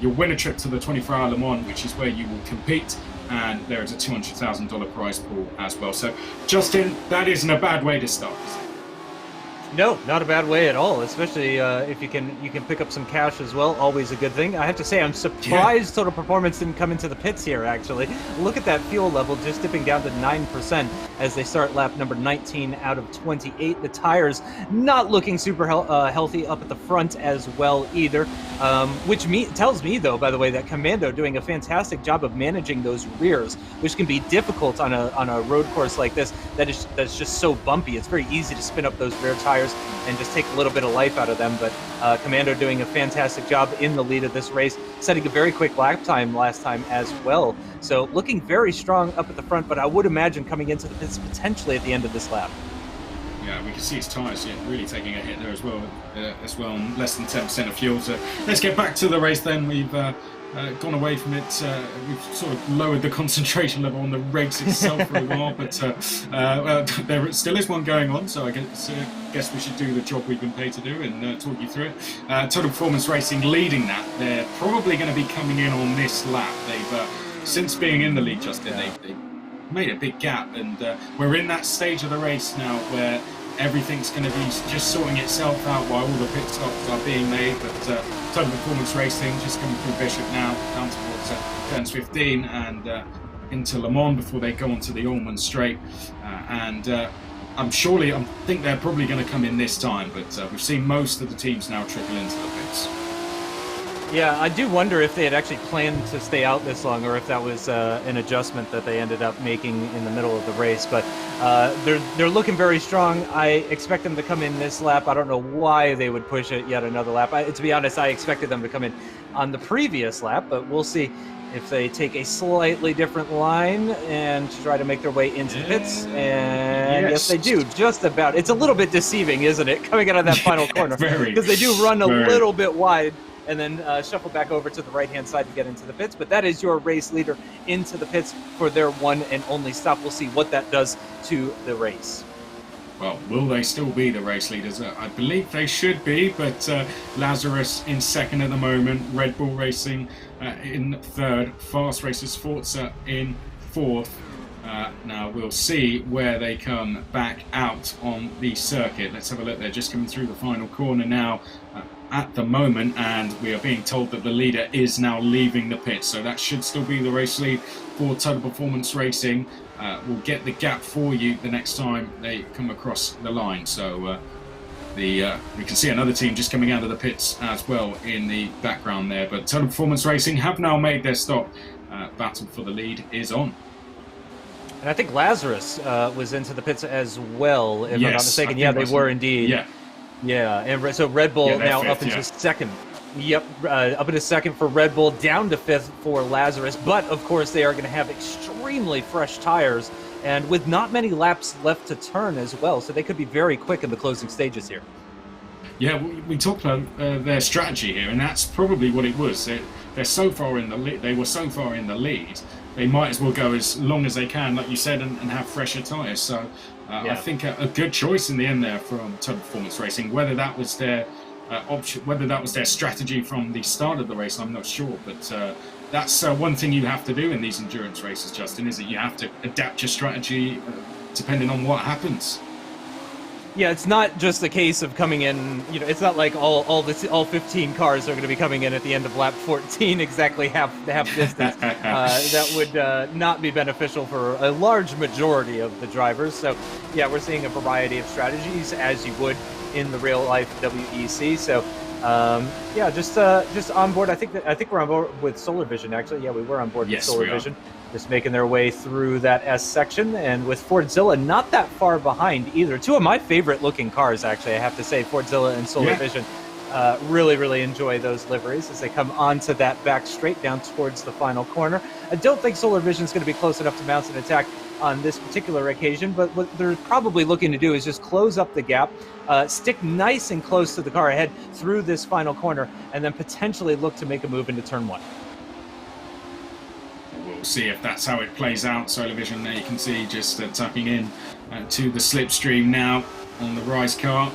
You'll win a trip to the 24-hour Le Mans, which is where you will compete, and there is a $200,000 prize pool as well. So, Justin, that isn't a bad way to start, is it? No, not a bad way at all, especially if you can pick up some cash as well. Always a good thing. I have to say, I'm surprised Total Performance didn't come into the pits here, actually. Look at that fuel level just dipping down to 9% as they start lap number 19 out of 28. The tires not looking super healthy up at the front as well either, which tells me, though, by the way, that Commando doing a fantastic job of managing those rears, which can be difficult on a road course like this that's just so bumpy. It's very easy to spin up those rear tires and just take a little bit of life out of them. But Commando doing a fantastic job in the lead of this race, setting a very quick lap time last time as well. So looking very strong up at the front, but I would imagine coming into the pits potentially at the end of this lap. Yeah, we can see his tyres really taking a hit there as well, and less than 10% of fuel. So let's get back to the race then. We've gone away from it. We've sort of lowered the concentration level on the race itself for a while, but there still is one going on, so I guess we should do the job we've been paid to do and talk you through it. Total Performance Racing leading that. They're probably going to be coming in on this lap. They've, since being in the lead, Justin, they've made a big gap, and we're in that stage of the race now where everything's going to be just sorting itself out while all the pit stops are being made. But Total Performance Racing just coming through Bishop now, down towards turns 15 and into Le Mans before they go onto the Allman Straight. I think they're probably going to come in this time, but we've seen most of the teams now trickle into the pits. Yeah, I do wonder if they had actually planned to stay out this long, or if that was an adjustment that they ended up making in the middle of the race. But they're looking very strong. I expect them to come in this lap. I don't know why they would push it yet another lap. To be honest, I expected them to come in on the previous lap, but we'll see if they take a slightly different line and try to make their way into the pits. And yes, they do, just about. It's a little bit deceiving, isn't it, coming out of that final corner? Because they do run a little bit wide and then shuffle back over to the right-hand side to get into the pits. But that is your race leader into the pits for their one and only stop. We'll see what that does to the race. Well, will they still be the race leaders? I believe they should be, but Lazarus in second at the moment, Red Bull Racing in third, Fast Racers Forza in fourth. Now we'll see where they come back out on the circuit. Let's have a look. They're just coming through the final corner now at the moment, and we are being told that the leader is now leaving the pit, so that should still be the race lead for Total Performance Racing. We'll get the gap for you the next time they come across the line. So we can see another team just coming out of the pits as well in the background there, but Total Performance Racing have now made their stop. Battle for the lead is on. And I think Lazarus was into the pits as well, if I'm not mistaken. Yeah, they were indeed. Yeah, and so Red Bull now fifth, up into second. Yep, up into second for Red Bull, down to fifth for Lazarus. But, of course, they are going to have extremely fresh tires and with not many laps left to turn as well. So they could be very quick in the closing stages here. Yeah, we talked about their strategy here, and that's probably what it was. They're so far in the lead. They were so far in the lead. They might as well go as long as they can, like you said, and have fresher tyres. So I think a good choice in the end there from Total Performance Racing. Whether that was their option, whether that was their strategy from the start of the race, I'm not sure. But that's one thing you have to do in these endurance races, Justin, is that you have to adapt your strategy depending on what happens. Yeah, it's not just a case of coming in, it's not like all 15 cars are going to be coming in at the end of lap 14 exactly half distance. That would not be beneficial for a large majority of the drivers. So, yeah, we're seeing a variety of strategies as you would in the real life WEC. So, yeah, just on board. I think we're on board with Solar Vision, actually. Yeah, we were on board with Solar Vision. Just making their way through that S section, and with Fordzilla not that far behind either. Two of my favorite looking cars, actually, I have to say, Fordzilla and Solar Vision. Really enjoy those liveries as they come onto that back straight down towards the final corner. I don't think Solar Vision is going to be close enough to mount an attack on this particular occasion, but what they're probably looking to do is just close up the gap, stick nice and close to the car ahead through this final corner, and then potentially look to make a move into turn one. We'll see if that's how it plays out. Solar Vision there, you can see just tucking in to the slipstream now on the Rise car,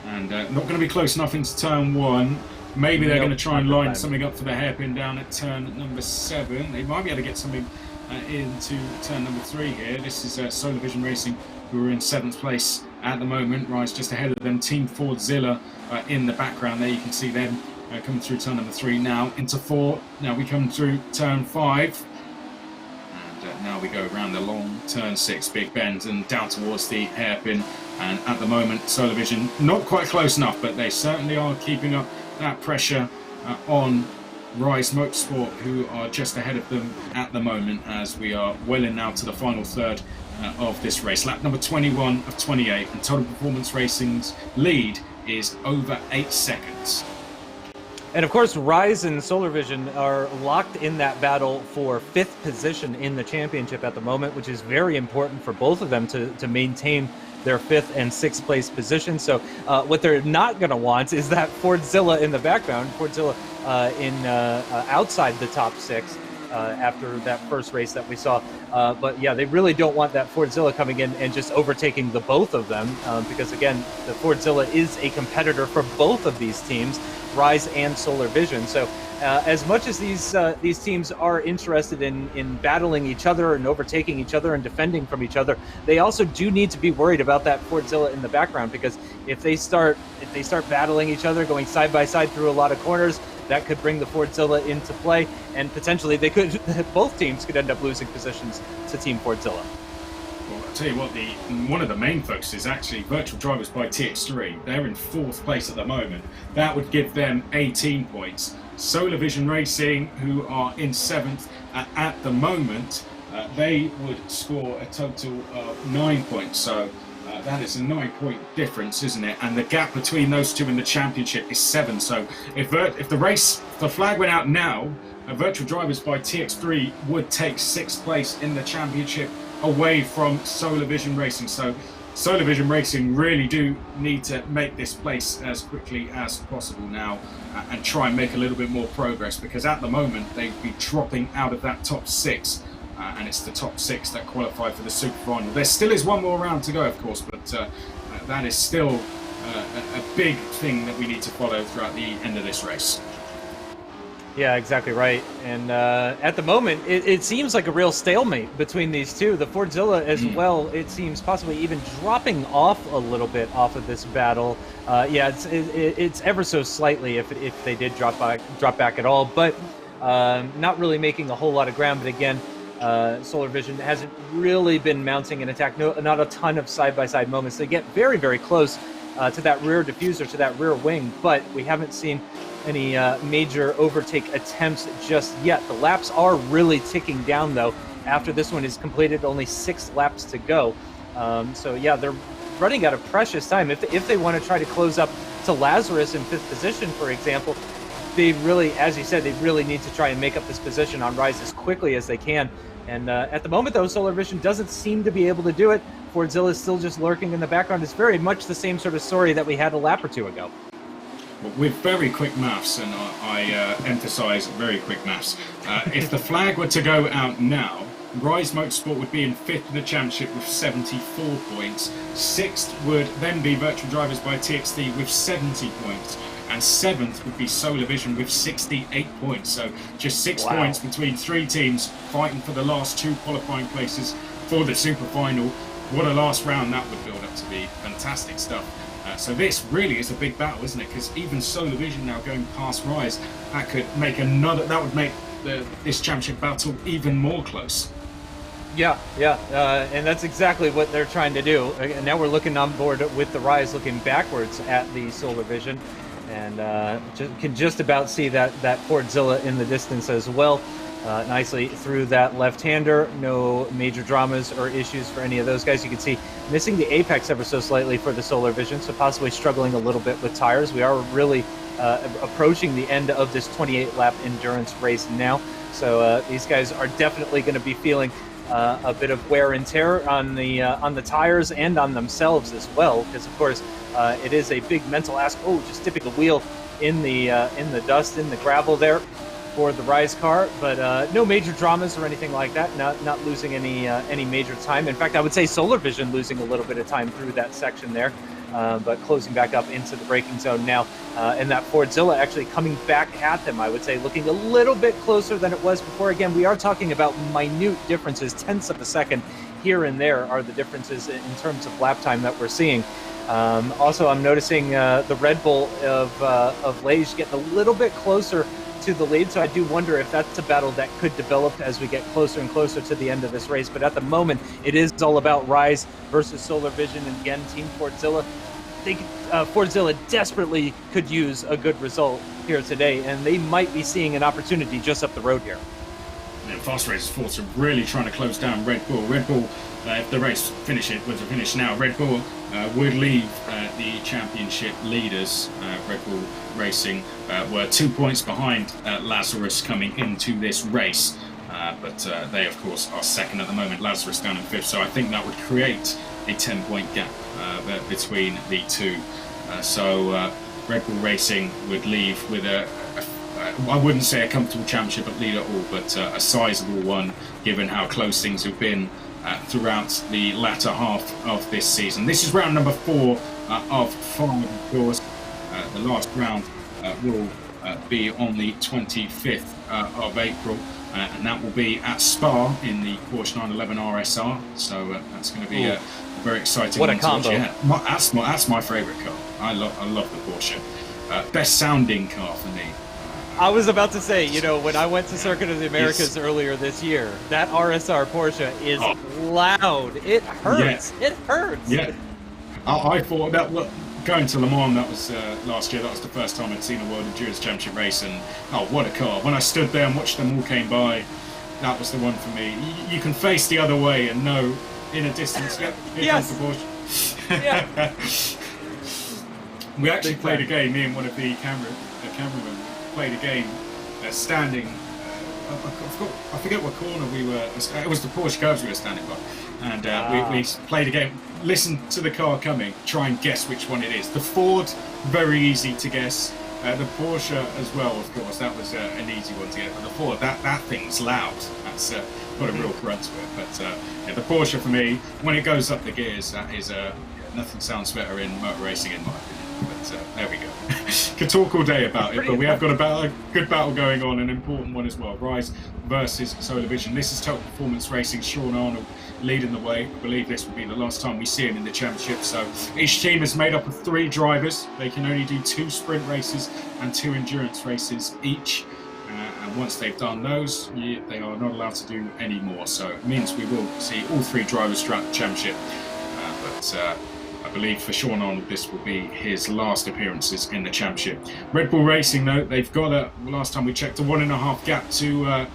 and not going to be close enough into turn one. Maybe they're going to try and line something up for the hairpin down at turn number 7. They might be able to get something into turn number 3 here. This is Solar Vision Racing, who are in 7th place at the moment. Rise just ahead of them. Team Fordzilla in the background there. You can see them coming through turn number 3 now into 4. Now we come through turn 5. Now we go around the long turn 6 big bend and down towards the hairpin, and at the moment Solar Vision not quite close enough, but they certainly are keeping up that pressure on Rise Motorsport, who are just ahead of them at the moment, as we are well in now to the final third of this race. Lap number 21 of 28, and Total Performance Racing's lead is over 8 seconds. And of course, Rise and Solar Vision are locked in that battle for 5th position in the championship at the moment, which is very important for both of them to maintain their 5th and 6th place position. So what they're not going to want is that Fordzilla in the background, Fordzilla outside the top 6 after that first race that we saw. But yeah, they really don't want that Fordzilla coming in and just overtaking the both of them, because again, the Fordzilla is a competitor for both of these teams, Rise and Solar Vision. So as much as these teams are interested in battling each other and overtaking each other and defending from each other, they also do need to be worried about that Fordzilla in the background, because if they start battling each other, going side by side through a lot of corners, that could bring the Fordzilla into play, and potentially both teams could end up losing positions to Team Fordzilla. Well, I'll tell you what, one of the main focuses is actually Virtual Drivers by TX3. They're in 4th place at the moment. That would give them 18 points. Solar Vision Racing, who are in 7th at the moment, they would score a total of 9 points. So that is a 9-point difference, isn't it? And the gap between those two in the championship is 7. So if the flag went out now, Virtual Drivers by TX3 would take 6th place in the championship away from Solar Vision Racing. So Solar Vision Racing really do need to make this place as quickly as possible now and try and make a little bit more progress, because at the moment they'd be dropping out of that top 6. And it's the top 6 that qualify for the Super Final. There still is one more round to go, of course, but that is still a big thing that we need to follow throughout the end of this race. Yeah, exactly right. And at the moment, it seems like a real stalemate between these two. The Fordzilla as well, it seems possibly even dropping off a little bit off of this battle. Yeah, it's ever so slightly if they did drop back at all, but not really making a whole lot of ground. But again, Solar Vision hasn't really been mounting an attack. Not a ton of side-by-side moments. They get very, very close to that rear diffuser, to that rear wing, but we haven't seen any major overtake attempts just yet. The laps are really ticking down, though. After this one is completed, only 6 laps to go. So yeah, they're running out of precious time. If they want to try to close up to Lazarus in 5th position, for example, they really, as you said, they really need to try and make up this position on Rise as quickly as they can. And at the moment, though, Solar Vision doesn't seem to be able to do it. Fordzilla is still just lurking in the background. It's very much the same sort of story that we had a lap or two ago. With very quick maths, and I emphasise very quick maths, if the flag were to go out now, Rise Motorsport would be in 5th in the championship with 74 points. 6th would then be Virtual Drivers by TXT with 70 points. And 7th would be Solar Vision with 68 points. So just 6 points between 3 teams fighting for the last 2 qualifying places for the Super Final. What a last round that would build up to be. Fantastic stuff. So this really is a big battle, isn't it? Because even Solar Vision now going past Rise, that would make this championship battle even more close. Yeah, and that's exactly what they're trying to do. And now we're looking on board with the Rise, looking backwards at the Solar Vision, and can just about see that Fordzilla in the distance as well. Nicely through that left-hander. No major dramas or issues for any of those guys. You can see missing the apex ever so slightly for the Solar Vision, so possibly struggling a little bit with tires. We are really approaching the end of this 28-lap endurance race now, so these guys are definitely going to be feeling a bit of wear and tear on the tires and on themselves as well, because of course it is a big mental ask. Oh, just tipping a wheel in the dust, in the gravel there for the Rise car, but no major dramas or anything like that. Not losing any major time. In fact, I would say Solar Vision losing a little bit of time through that section there, but closing back up into the braking zone now. And that Fordzilla actually coming back at them, I would say, looking a little bit closer than it was before. Again, we are talking about minute differences, tenths of a second here and there are the differences in terms of lap time that we're seeing. Also, I'm noticing the Red Bull of Lage getting a little bit closer to the lead, so I do wonder if that's a battle that could develop as we get closer and closer to the end of this race. But at the moment, it is all about Rise versus Solar Vision, and again, Team Fordzilla. Fordzilla desperately could use a good result here today, and they might be seeing an opportunity just up the road here. Yeah, Fast Race Forza really trying to close down Red Bull. Red Bull, if the race were to finish now, Red Bull would leave the championship leaders. Red Bull Racing were 2 points behind Lazarus coming into this race, but they of course are second at the moment. Lazarus down in 5th, so I think that would create a 10-point gap between the two. So Red Bull Racing would leave with I wouldn't say a comfortable championship at lead at all, but a sizable one, given how close things have been throughout the latter half of this season. This is round number 4 of 5, of course. The last round will be on the 25th of April, and that will be at Spa in the Porsche 911 RSR. So that's going to be a very exciting. What a combo! Yeah, that's my favourite car. I love the Porsche. Best sounding car for me. I was about to say, you know, when I went to Circuit of the Americas earlier this year, that RSR Porsche is loud. It hurts. Yeah. It hurts. Yeah. I thought that going to Le Mans, that was last year. That was the first time I'd seen a World Endurance Championship race, and what a car! When I stood there and watched them all came by, that was the one for me. You can face the other way and know in a distance. Here comes the Porsche. Yeah. We actually played a game. Me and one of the cameramen played a game standing. I forget what corner we were. It was the Porsche curves we were standing by, and we played a game. Listen to the car coming. Try and guess which one it is. The Ford, very easy to guess. The Porsche as well, of course. That was an easy one to get. But the Ford, that thing's loud. That's got a real grunt to it. But the Porsche for me, when it goes up the gears, that is nothing sounds better in motor racing in my opinion. But there we go. Could talk all day about it, but we have got a good battle going on, an important one as well. Rise versus Solar Vision. This is Total Performance Racing. Sean Arnold leading the way. I believe this will be the last time we see him in the championship. So each team is made up of 3 drivers. They can only do 2 sprint races and 2 endurance races each. And once they've done those, they are not allowed to do any more. So it means we will see all 3 drivers throughout the championship. I believe for Sean Arnold, this will be his last appearances in the championship. Red Bull Racing, though, they've got last time we checked, a 1.5 gap to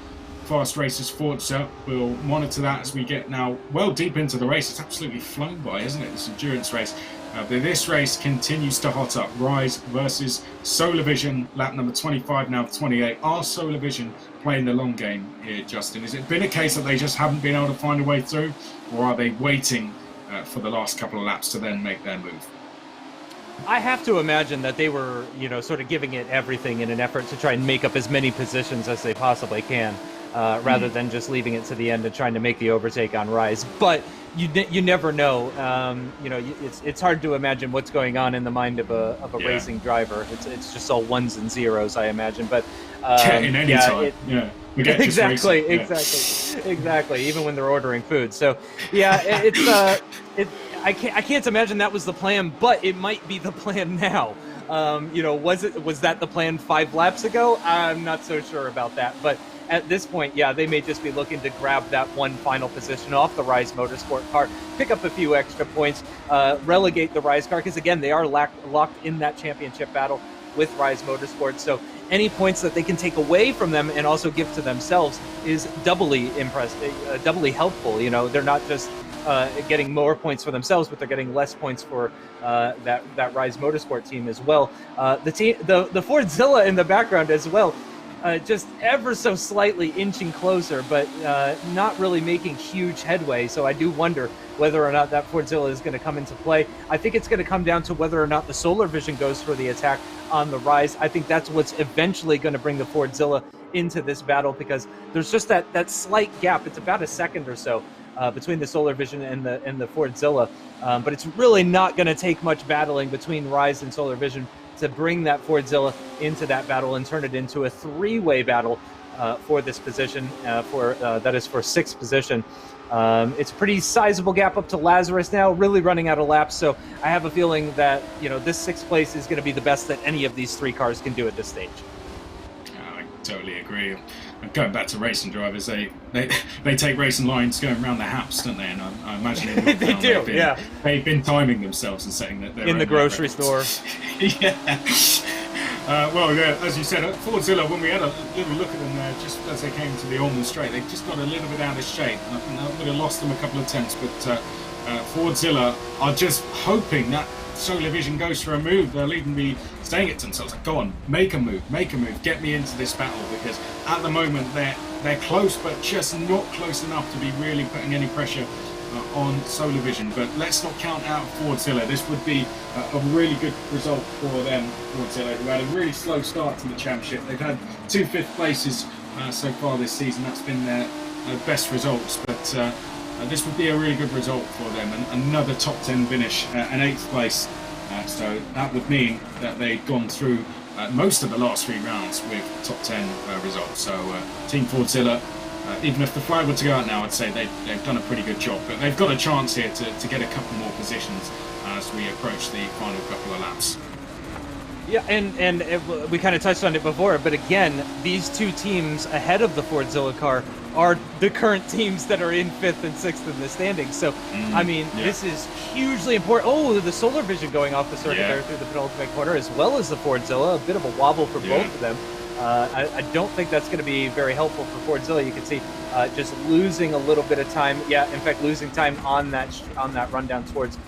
Fast Racers Forza. We'll monitor that as we get now well deep into the race. It's absolutely flown by, isn't it, this endurance race? But this race continues to hot up. Rise versus Solar Vision, lap number 25, now 28. Are Solar Vision playing the long game here, Justin? Has it been a case that they just haven't been able to find a way through, or are they waiting for the last couple of laps to then make their move? I have to imagine that they were, sort of giving it everything in an effort to try and make up as many positions as they possibly can, rather than just leaving it to the end and trying to make the overtake on Rise. But you never know. It's hard to imagine what's going on in the mind of a racing driver. It's just all ones and zeros, I imagine. But in any time. Exactly. Even when they're ordering food. So I can't imagine that was the plan, but it might be the plan now. Was that the plan 5 laps ago? I'm not so sure about that, but at this point, they may just be looking to grab that one final position off the Rise Motorsport car, pick up a few extra points, relegate the Rise car, because again, they are locked in that championship battle with Rise Motorsport. So any points that they can take away from them and also give to themselves is doubly doubly helpful. They're not just getting more points for themselves, but they're getting less points for that Rise Motorsport team as well. The Fordzilla in the background as well, just ever so slightly inching closer, but not really making huge headway. So I do wonder whether or not that Fordzilla is going to come into play. I think it's going to come down to whether or not the Solar Vision goes for the attack on the Rise. I think that's what's eventually going to bring the Fordzilla into this battle, because there's just that slight gap. It's about a second or so between the Solar Vision and the Fordzilla, but it's really not going to take much battling between Rise and Solar Vision to bring that Fordzilla into that battle and turn it into a 3-way battle for this position, that is for 6th position. It's a pretty sizable gap up to Lazarus now, really running out of laps. So I have a feeling that this 6th place is going to be the best that any of these 3 cars can do at this stage. I totally agree. And going back to racing drivers, they take racing lines going around their house, don't they? And I imagine they do. They've been timing themselves and setting that in the grocery store. As you said, at Fordzilla, when we had a little look at them there, just as they came to the Ormond Straight, they just got a little bit out of shape. And I think that would have lost them a couple of tenths. But Fordzilla are just hoping that Solar Vision goes for a move. They'll even be saying it to themselves, like, go on, make a move, get me into this battle, because at the moment they're close, but just not close enough to be really putting any pressure on Solar Vision, but let's not count out Fordzilla. This would be a really good result for them, Fordzilla, who had a really slow start to the championship. They've had 2 5th places so far this season. That's been their best results, but this would be a really good result for them, and another top 10 finish, an 8th place. So that would mean that they've gone through most of the last 3 rounds with top 10 results. So Team Fordzilla, even if the flag were to go out now, I'd say they've done a pretty good job, but they've got a chance here to get a couple more positions as we approach the final couple of laps. Yeah, and we kind of touched on it before, but again, these 2 teams ahead of the Fordzilla car are the current teams that are in 5th and 6th in the standings. So, I mean, this is hugely important. Oh, the Solar Vision going off the circuit there through the penultimate corner, as well as the Fordzilla. A bit of a wobble for both of them. I don't think that's going to be very helpful for Fordzilla. You can see just losing a little bit of time. Yeah, in fact, losing time on that run down towards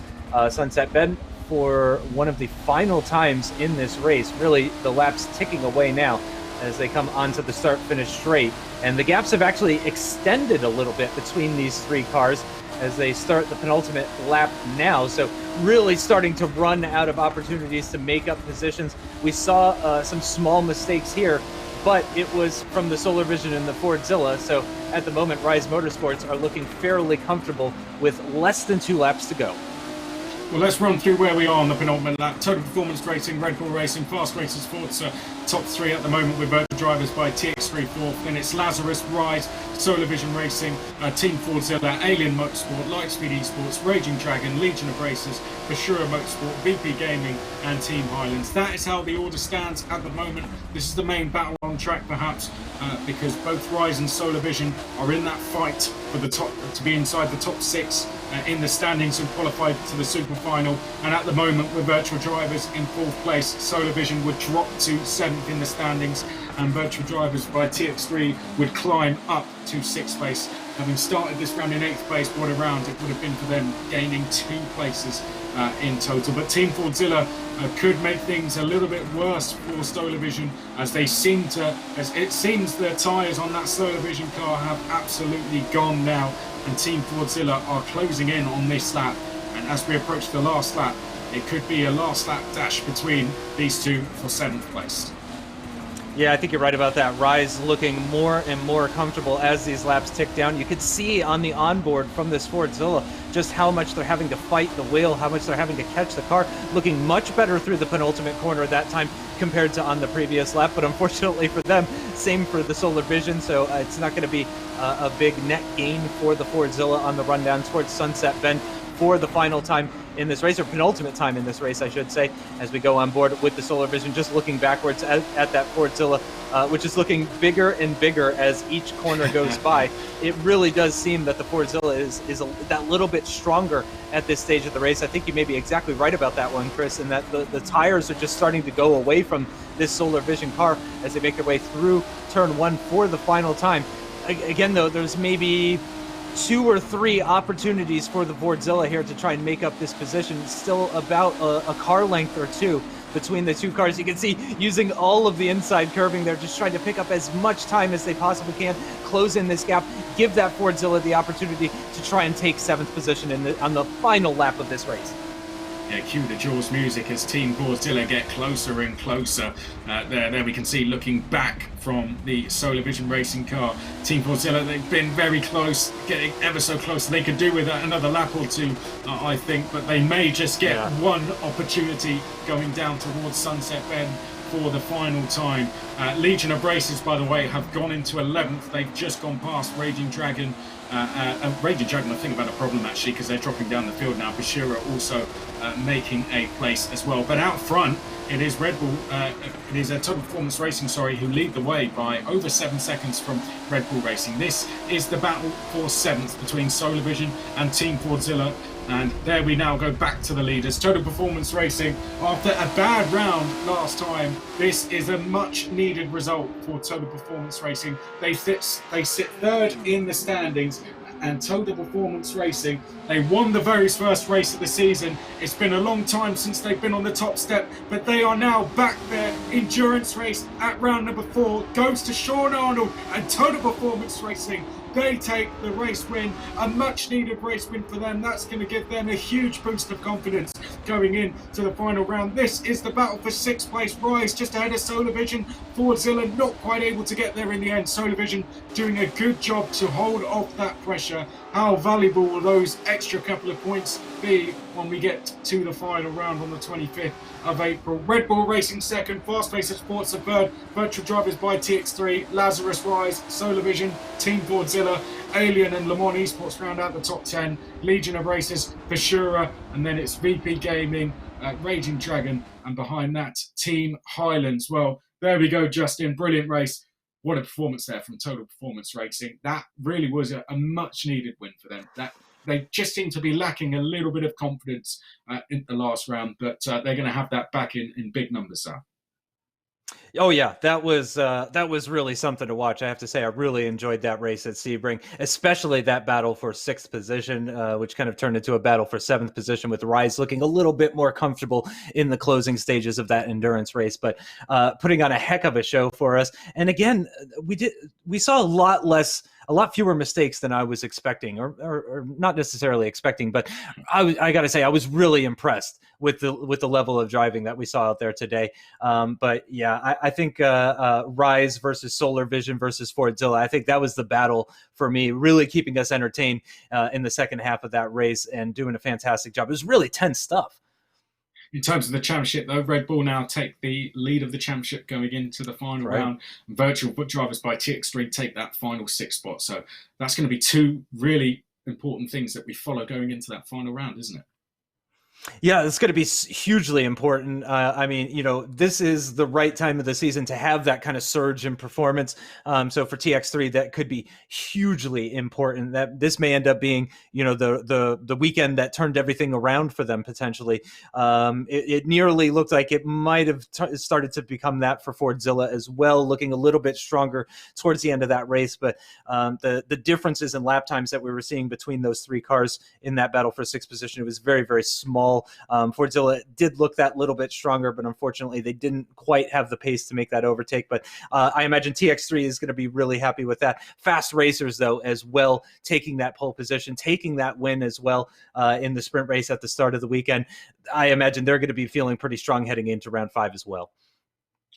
Sunset Bend for one of the final times in this race. Really, the laps ticking away now as they come onto the start-finish straight. And the gaps have actually extended a little bit between these 3 cars as they start the penultimate lap now. So really starting to run out of opportunities to make up positions. We saw some small mistakes here, but it was from the Solar Vision and the Fordzilla. So at the moment, Rise Motorsports are looking fairly comfortable with less than 2 laps to go. Well, let's run through where we are on the penultimate lap. Total Performance Racing, Red Bull Racing, Fast Racers, Forza, top 3 at the moment with virtual drivers by TX3 4th. Then it's Lazarus, Rise, Solar Vision Racing, Team Fordzilla, Alien Motorsport, Lightspeed Esports, Raging Dragon, Legion of Racers, Bashura Motorsport, VP Gaming, and Team Highlands. That is how the order stands at the moment. This is the main battle on track, perhaps, because both Rise and Solar Vision are in that fight for the top, to be inside the top 6 in the standings and qualified to the super final. And at the moment, with virtual drivers in 4th place, Solar Vision would drop to 7th in the standings, and virtual drivers by TX3 would climb up to 6th place. Having started this round in 8th place, what a round it would have been for them, gaining 2 places in total. But Team Fordzilla could make things a little bit worse for Solar Vision, as it seems the tyres on that Solar Vision car have absolutely gone now, and Team Fordzilla are closing in on this lap. And as we approach the last lap, it could be a last lap dash between these 2 for 7th place. Yeah, I think you're right about that. Rise looking more and more comfortable as these laps tick down. You could see on the onboard from this Fordzilla just how much they're having to fight the wheel, how much they're having to catch the car, looking much better through the penultimate corner that time compared to on the previous lap. But unfortunately for them, same for the Solar Vision, so it's not going to be a big net gain for the Fordzilla on the run down towards Sunset Bend for the final time in this race, or penultimate time in this race, I should say, as we go on board with the Solar Vision, just looking backwards at that Fordzilla, which is looking bigger and bigger as each corner goes by. It really does seem that the Fordzilla is that little bit stronger at this stage of the race. I think you may be exactly right about that one, Chris, and that the tires are just starting to go away from this Solar Vision car as they make their way through turn 1 for the final time. Again, though, there's maybe 2 or 3 opportunities for the Fordzilla here to try and make up this position. Still about a car length or 2 between the 2 cars. You can see using all of the inside curving there, just trying to pick up as much time as they possibly can, close in this gap, give that Fordzilla the opportunity to try and take 7th position on the final lap of this race. Yeah, cue the Jaws music as Team Fordzilla get closer and closer. There we can see, looking back from the Solar Vision racing car, Team Fordzilla, they've been very close, getting ever so close. They could do with another lap or 2, I think, but they may just get one opportunity going down towards Sunset Bend for the final time. Legion of Racers, by the way, have gone into 11th. They've just gone past Raging Dragon. Raging Dragon, I think, have had a problem actually, because they're dropping down the field now. Bashura also making a place as well. But out front, it is Red Bull, it is Total Performance Racing, who lead the way by over 7 seconds from Red Bull Racing. This is the battle for 7th between Solar Vision and Team Fordzilla. And there we now go back to the leaders. Total Performance Racing, after a bad round last time, this is a much needed result for Total Performance Racing. They sit 3rd in the standings, and Total Performance Racing, they won the very first race of the season. It's been a long time since they've been on the top step, but they are now back there. Endurance race at round number 4 goes to Sean Arnold, and Total Performance Racing They take the race win, a much-needed race win for them. That's going to give them a huge boost of confidence going into the final round. This is the battle for 6th place. Rise just ahead of Solar Vision. Fordzilla not quite able to get there in the end. Solar Vision doing a good job to hold off that pressure. How valuable will those extra couple of points be when we get to the final round on the 25th of April? Red Bull Racing second, Fast Pacer Sports third, Virtual Drivers by TX3, Lazarus, Rise, Solar Vision, Team Fordzilla, Alien and Le Mans Esports round out the top 10, Legion of Racers, Bashura, and then it's VP Gaming, Raging Dragon, and behind that, Team Highlands. Well, there we go, Justin. Brilliant race. What a performance there from Total Performance Racing. That really was a much-needed win for them. They just seem to be lacking a little bit of confidence in the last round, but they're going to have that back in big numbers, Sal. Oh yeah, that was really something to watch. I have to say, I really enjoyed that race at Sebring, especially that battle for 6th position, which kind of turned into a battle for 7th position, with Rise looking a little bit more comfortable in the closing stages of that endurance race, but putting on a heck of a show for us. And again, we saw a lot fewer mistakes than I was expecting, or not necessarily expecting, but I got to say, I was really impressed with the level of driving that we saw out there today. But yeah, I think Rise versus Solar Vision versus Fordzilla, I think that was the battle for me, really keeping us entertained in the second half of that race and doing a fantastic job. It was really tense stuff. In terms of the championship, though, Red Bull now take the lead of the championship going into the final round. Virtual Drivers by TX3 take that final 6th spot. So that's going to be two really important things that we follow going into that final round, isn't it? Yeah, it's going to be hugely important. I mean, this is the right time of the season to have that kind of surge in performance. So for TX3, that could be hugely important. That this may end up being, the weekend that turned everything around for them potentially. It nearly looked like it might have started to become that for Fordzilla as well, looking a little bit stronger towards the end of that race. But the differences in lap times that we were seeing between those three cars in that battle for 6th position, it was very, very small. Fordzilla did look that little bit stronger, but unfortunately they didn't quite have the pace to make that overtake. But I imagine TX3 is going to be really happy with that. Fast Racers, though, as well, taking that pole position, taking that win as well in the sprint race at the start of the weekend. I imagine they're going to be feeling pretty strong heading into round 5 as well.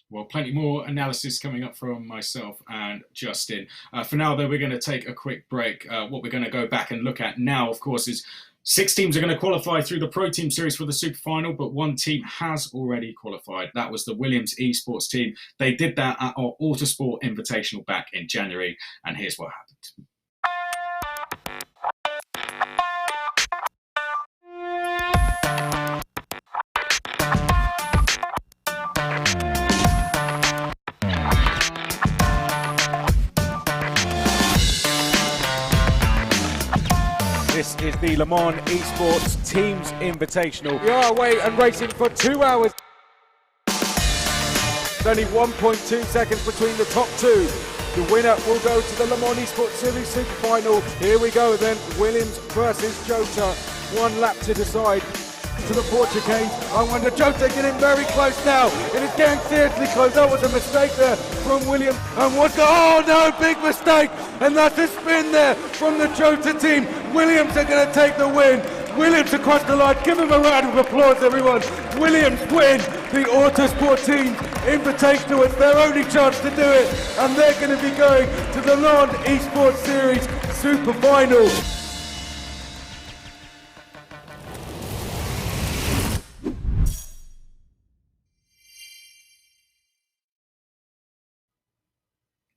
Well, plenty more analysis coming up from myself and Justin. For now, though, we're going to take a quick break. What we're going to go back and look at now, of course, is 6 teams are going to qualify through the Pro Team Series for the Super Final, but one team has already qualified. That was the Williams Esports team. They did that at our Autosport Invitational back in January, and here's what happened. This is the Le Mans Esports Teams Invitational. We are away and racing for 2 hours. There's only 1.2 seconds between the top two. The winner will go to the Le Mans Esports Series Super Final. Here we go then, Williams versus Jota. 1 lap to decide. To the Portuguese, I wonder, Jota getting very close now. It is getting seriously close. That was a mistake there from Williams. And oh no, big mistake. And that's a spin there from the Jota team. Williams are going to take the win. Williams across the line. Give him a round of applause, everyone. Williams win the Autosport Team Invitational. It's their only chance to do it. And they're going to be going to the Mans Esports Series Super Final.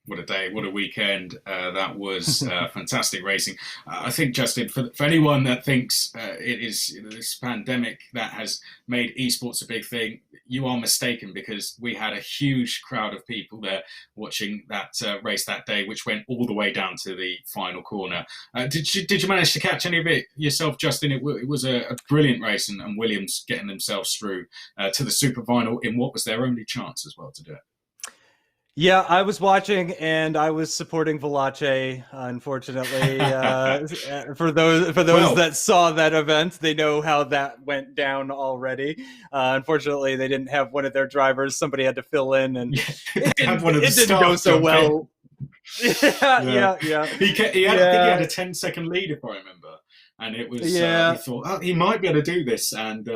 What a day, what a weekend. That was fantastic racing. I think, Justin, for anyone that thinks it is this pandemic that has made esports a big thing, you are mistaken, because we had a huge crowd of people there watching that race that day, which went all the way down to the final corner. Did you manage to catch any of it yourself, Justin? It was a brilliant race, and Williams getting themselves through to the super final in what was their only chance as well to do it. Yeah, I was watching and I was supporting Valache. Unfortunately, for those that saw that event, they know how that went down already. Unfortunately, they didn't have one of their drivers. Somebody had to fill in, and it didn't go so well. Yeah. He had, I think he had a 10-second lead, if I remember. And it was, he thought, oh, he might be able to do this. And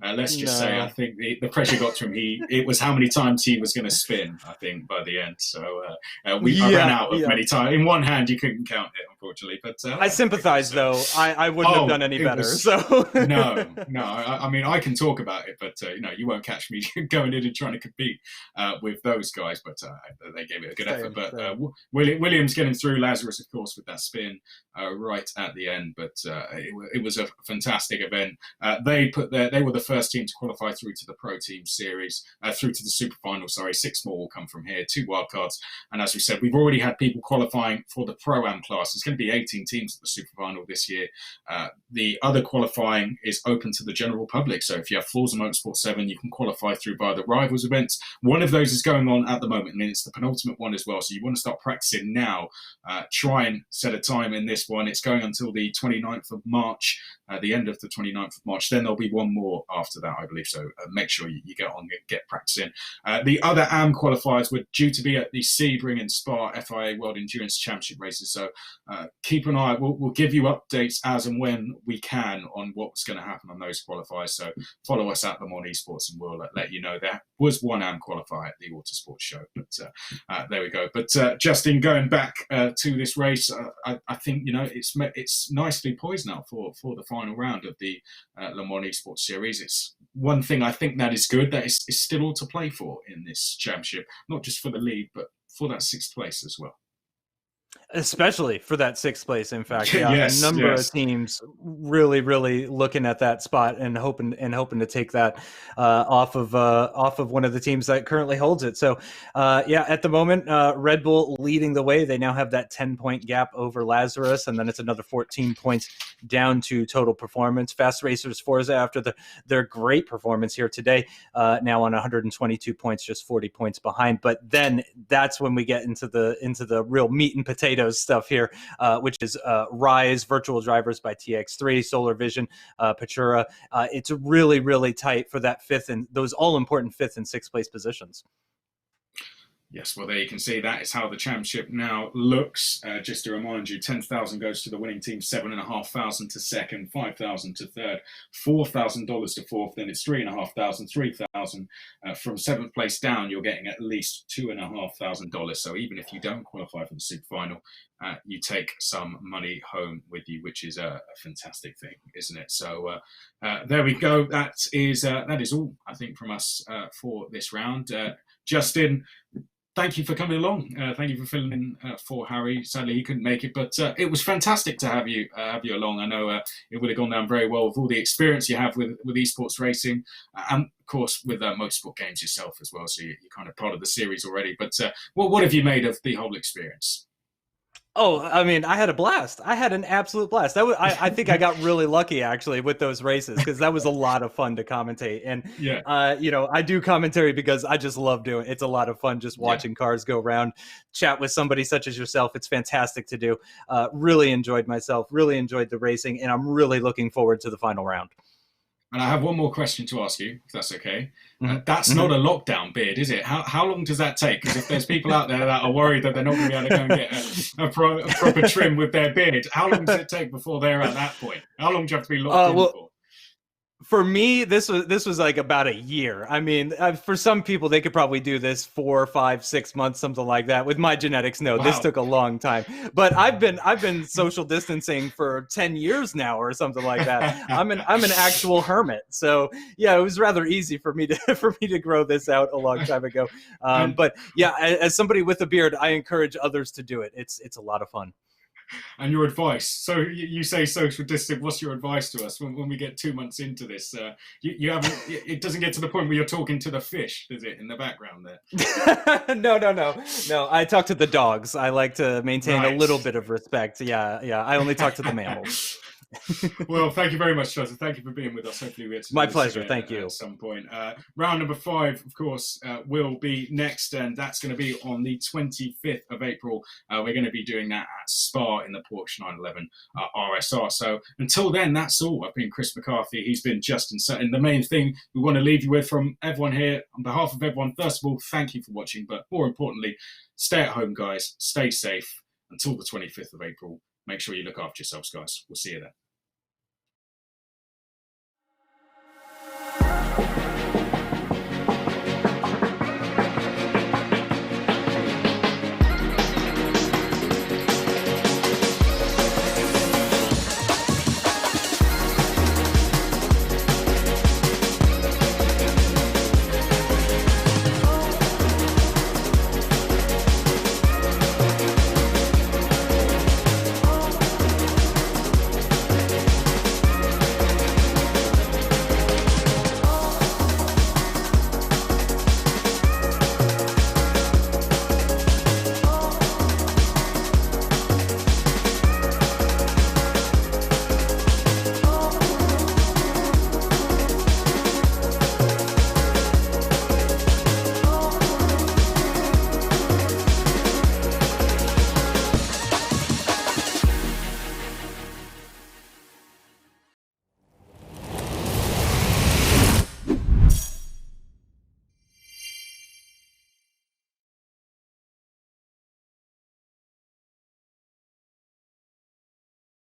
let's just say, I think the pressure got to him. It was how many times he was going to spin, I think, by the end. So I ran out of many times. In one hand, you couldn't count it, unfortunately. But I sympathize, though. I wouldn't have done any better. No. I mean, I can talk about it, but you won't catch me going in and trying to compete with those guys. But they gave it a good effort. But Williams getting through, Lazarus, of course, with that spin right at the end. But it was a fantastic event. They were the first team to qualify through to the Pro Team Series, through to the Super Final. Sorry, 6 more will come from here, 2 wildcards. And as we said, we've already had people qualifying for the Pro-Am class. It's going to be 18 teams at the Super Final this year. The other qualifying is open to the general public. So if you have Forza Motorsport 7, you can qualify through via the Rivals events. One of those is going on at the moment, and it's the penultimate one as well. So you want to start practicing now. Try and set a time in this one. It's going until the 29th of March, the end of the 29th of March. Then there'll be one more after that, I believe. So make sure you get on and get practicing. The other AM qualifiers were due to be at the Sebring and Spa FIA World Endurance Championship races. So keep an eye. We'll give you updates as and when we can on what's going to happen on those qualifiers. So follow us at the Mans Esports and we'll let you know. There was one AM qualifier at the Autosport show. But there we go. But Justin, going back to this race, I think, it's nicely poised now for the final round of the Le Mans Esports Series. It's one thing I think that is good, that is still all to play for in this championship, not just for the lead, but for that 6th place as well. Especially for that 6th place, in fact, a number of teams really looking at that spot and hoping to take that off of one of the teams that currently holds it. So at the moment, Red Bull leading the way. They now have that 10-point gap over Lazarus, and then it's another 14 points down to total performance. Fast Racers Forza, after their great performance here today, now on 122 points, just 40 points behind. But then that's when we get into the real meat and potatoes stuff here, which is Rise, Virtual Drivers by TX3, Solar Vision, Patura. It's really tight for that 5th and those all-important 5th and 6th place positions. Yes, well, there you can see that is how the championship now looks. Just to remind you, 10,000 goes to the winning team, 7,500 to second, 5,000 to third, $4,000 to fourth, then it's 3,500, 3,000. From 7th place down, you're getting at least $2,500. So even if you don't qualify for the super final, you take some money home with you, which is a fantastic thing, isn't it? So there we go. That is all, I think, from us for this round. Justin, thank you for coming along. Thank you for filling in for Harry. Sadly, he couldn't make it, but it was fantastic to have you along. I know it would have gone down very well with all the experience you have with esports racing, and of course with motorsport games yourself as well. So you're kind of part of the series already. But what have you made of the whole experience? Oh, I mean, I had a blast. I had an absolute blast. I think I got really lucky actually with those races, because that was a lot of fun to commentate. And I do commentary because I just love doing it. It's a lot of fun just watching cars go around, chat with somebody such as yourself. It's fantastic to do. Really enjoyed myself. Really enjoyed the racing, and I'm really looking forward to the final round. And I have one more question to ask you, if that's okay. That's not a lockdown beard, is it? How long does that take? Because if there's people out there that are worried that they're not going to be able to go and get a proper trim with their beard, how long does it take before they're at that point? How long do you have to be locked in for? For me, this was like about a year. I mean, for some people, they could probably do this 4, 5, 6 months, something like that. With my genetics, no, This took a long time. But I've been social distancing for 10 years now, or something like that. I'm an actual hermit. So yeah, it was rather easy for me to grow this out a long time ago. But yeah, as somebody with a beard, I encourage others to do it. It's a lot of fun. And your advice? So you say social distance. What's your advice to us when we get 2 months into this? You haven't. It doesn't get to the point where you're talking to the fish, does it, in the background there? No. I talk to the dogs. I like to maintain a little bit of respect. Yeah. I only talk to the mammals. Well, thank you very much, Joseph. Thank you for being with us. Hopefully we get to My pleasure. Thank you. At some point. Round number 5, of course, will be next, and that's going to be on the 25th of April. We're going to be doing that at Spa in the Porsche 911 RSR. So until then, that's all. I've been Chris McCarthy. He's been Justin Sutton. The main thing we want to leave you with from everyone here, on behalf of everyone, first of all, thank you for watching, but more importantly, stay at home, guys. Stay safe until the 25th of April. Make sure you look after yourselves, guys. We'll see you then.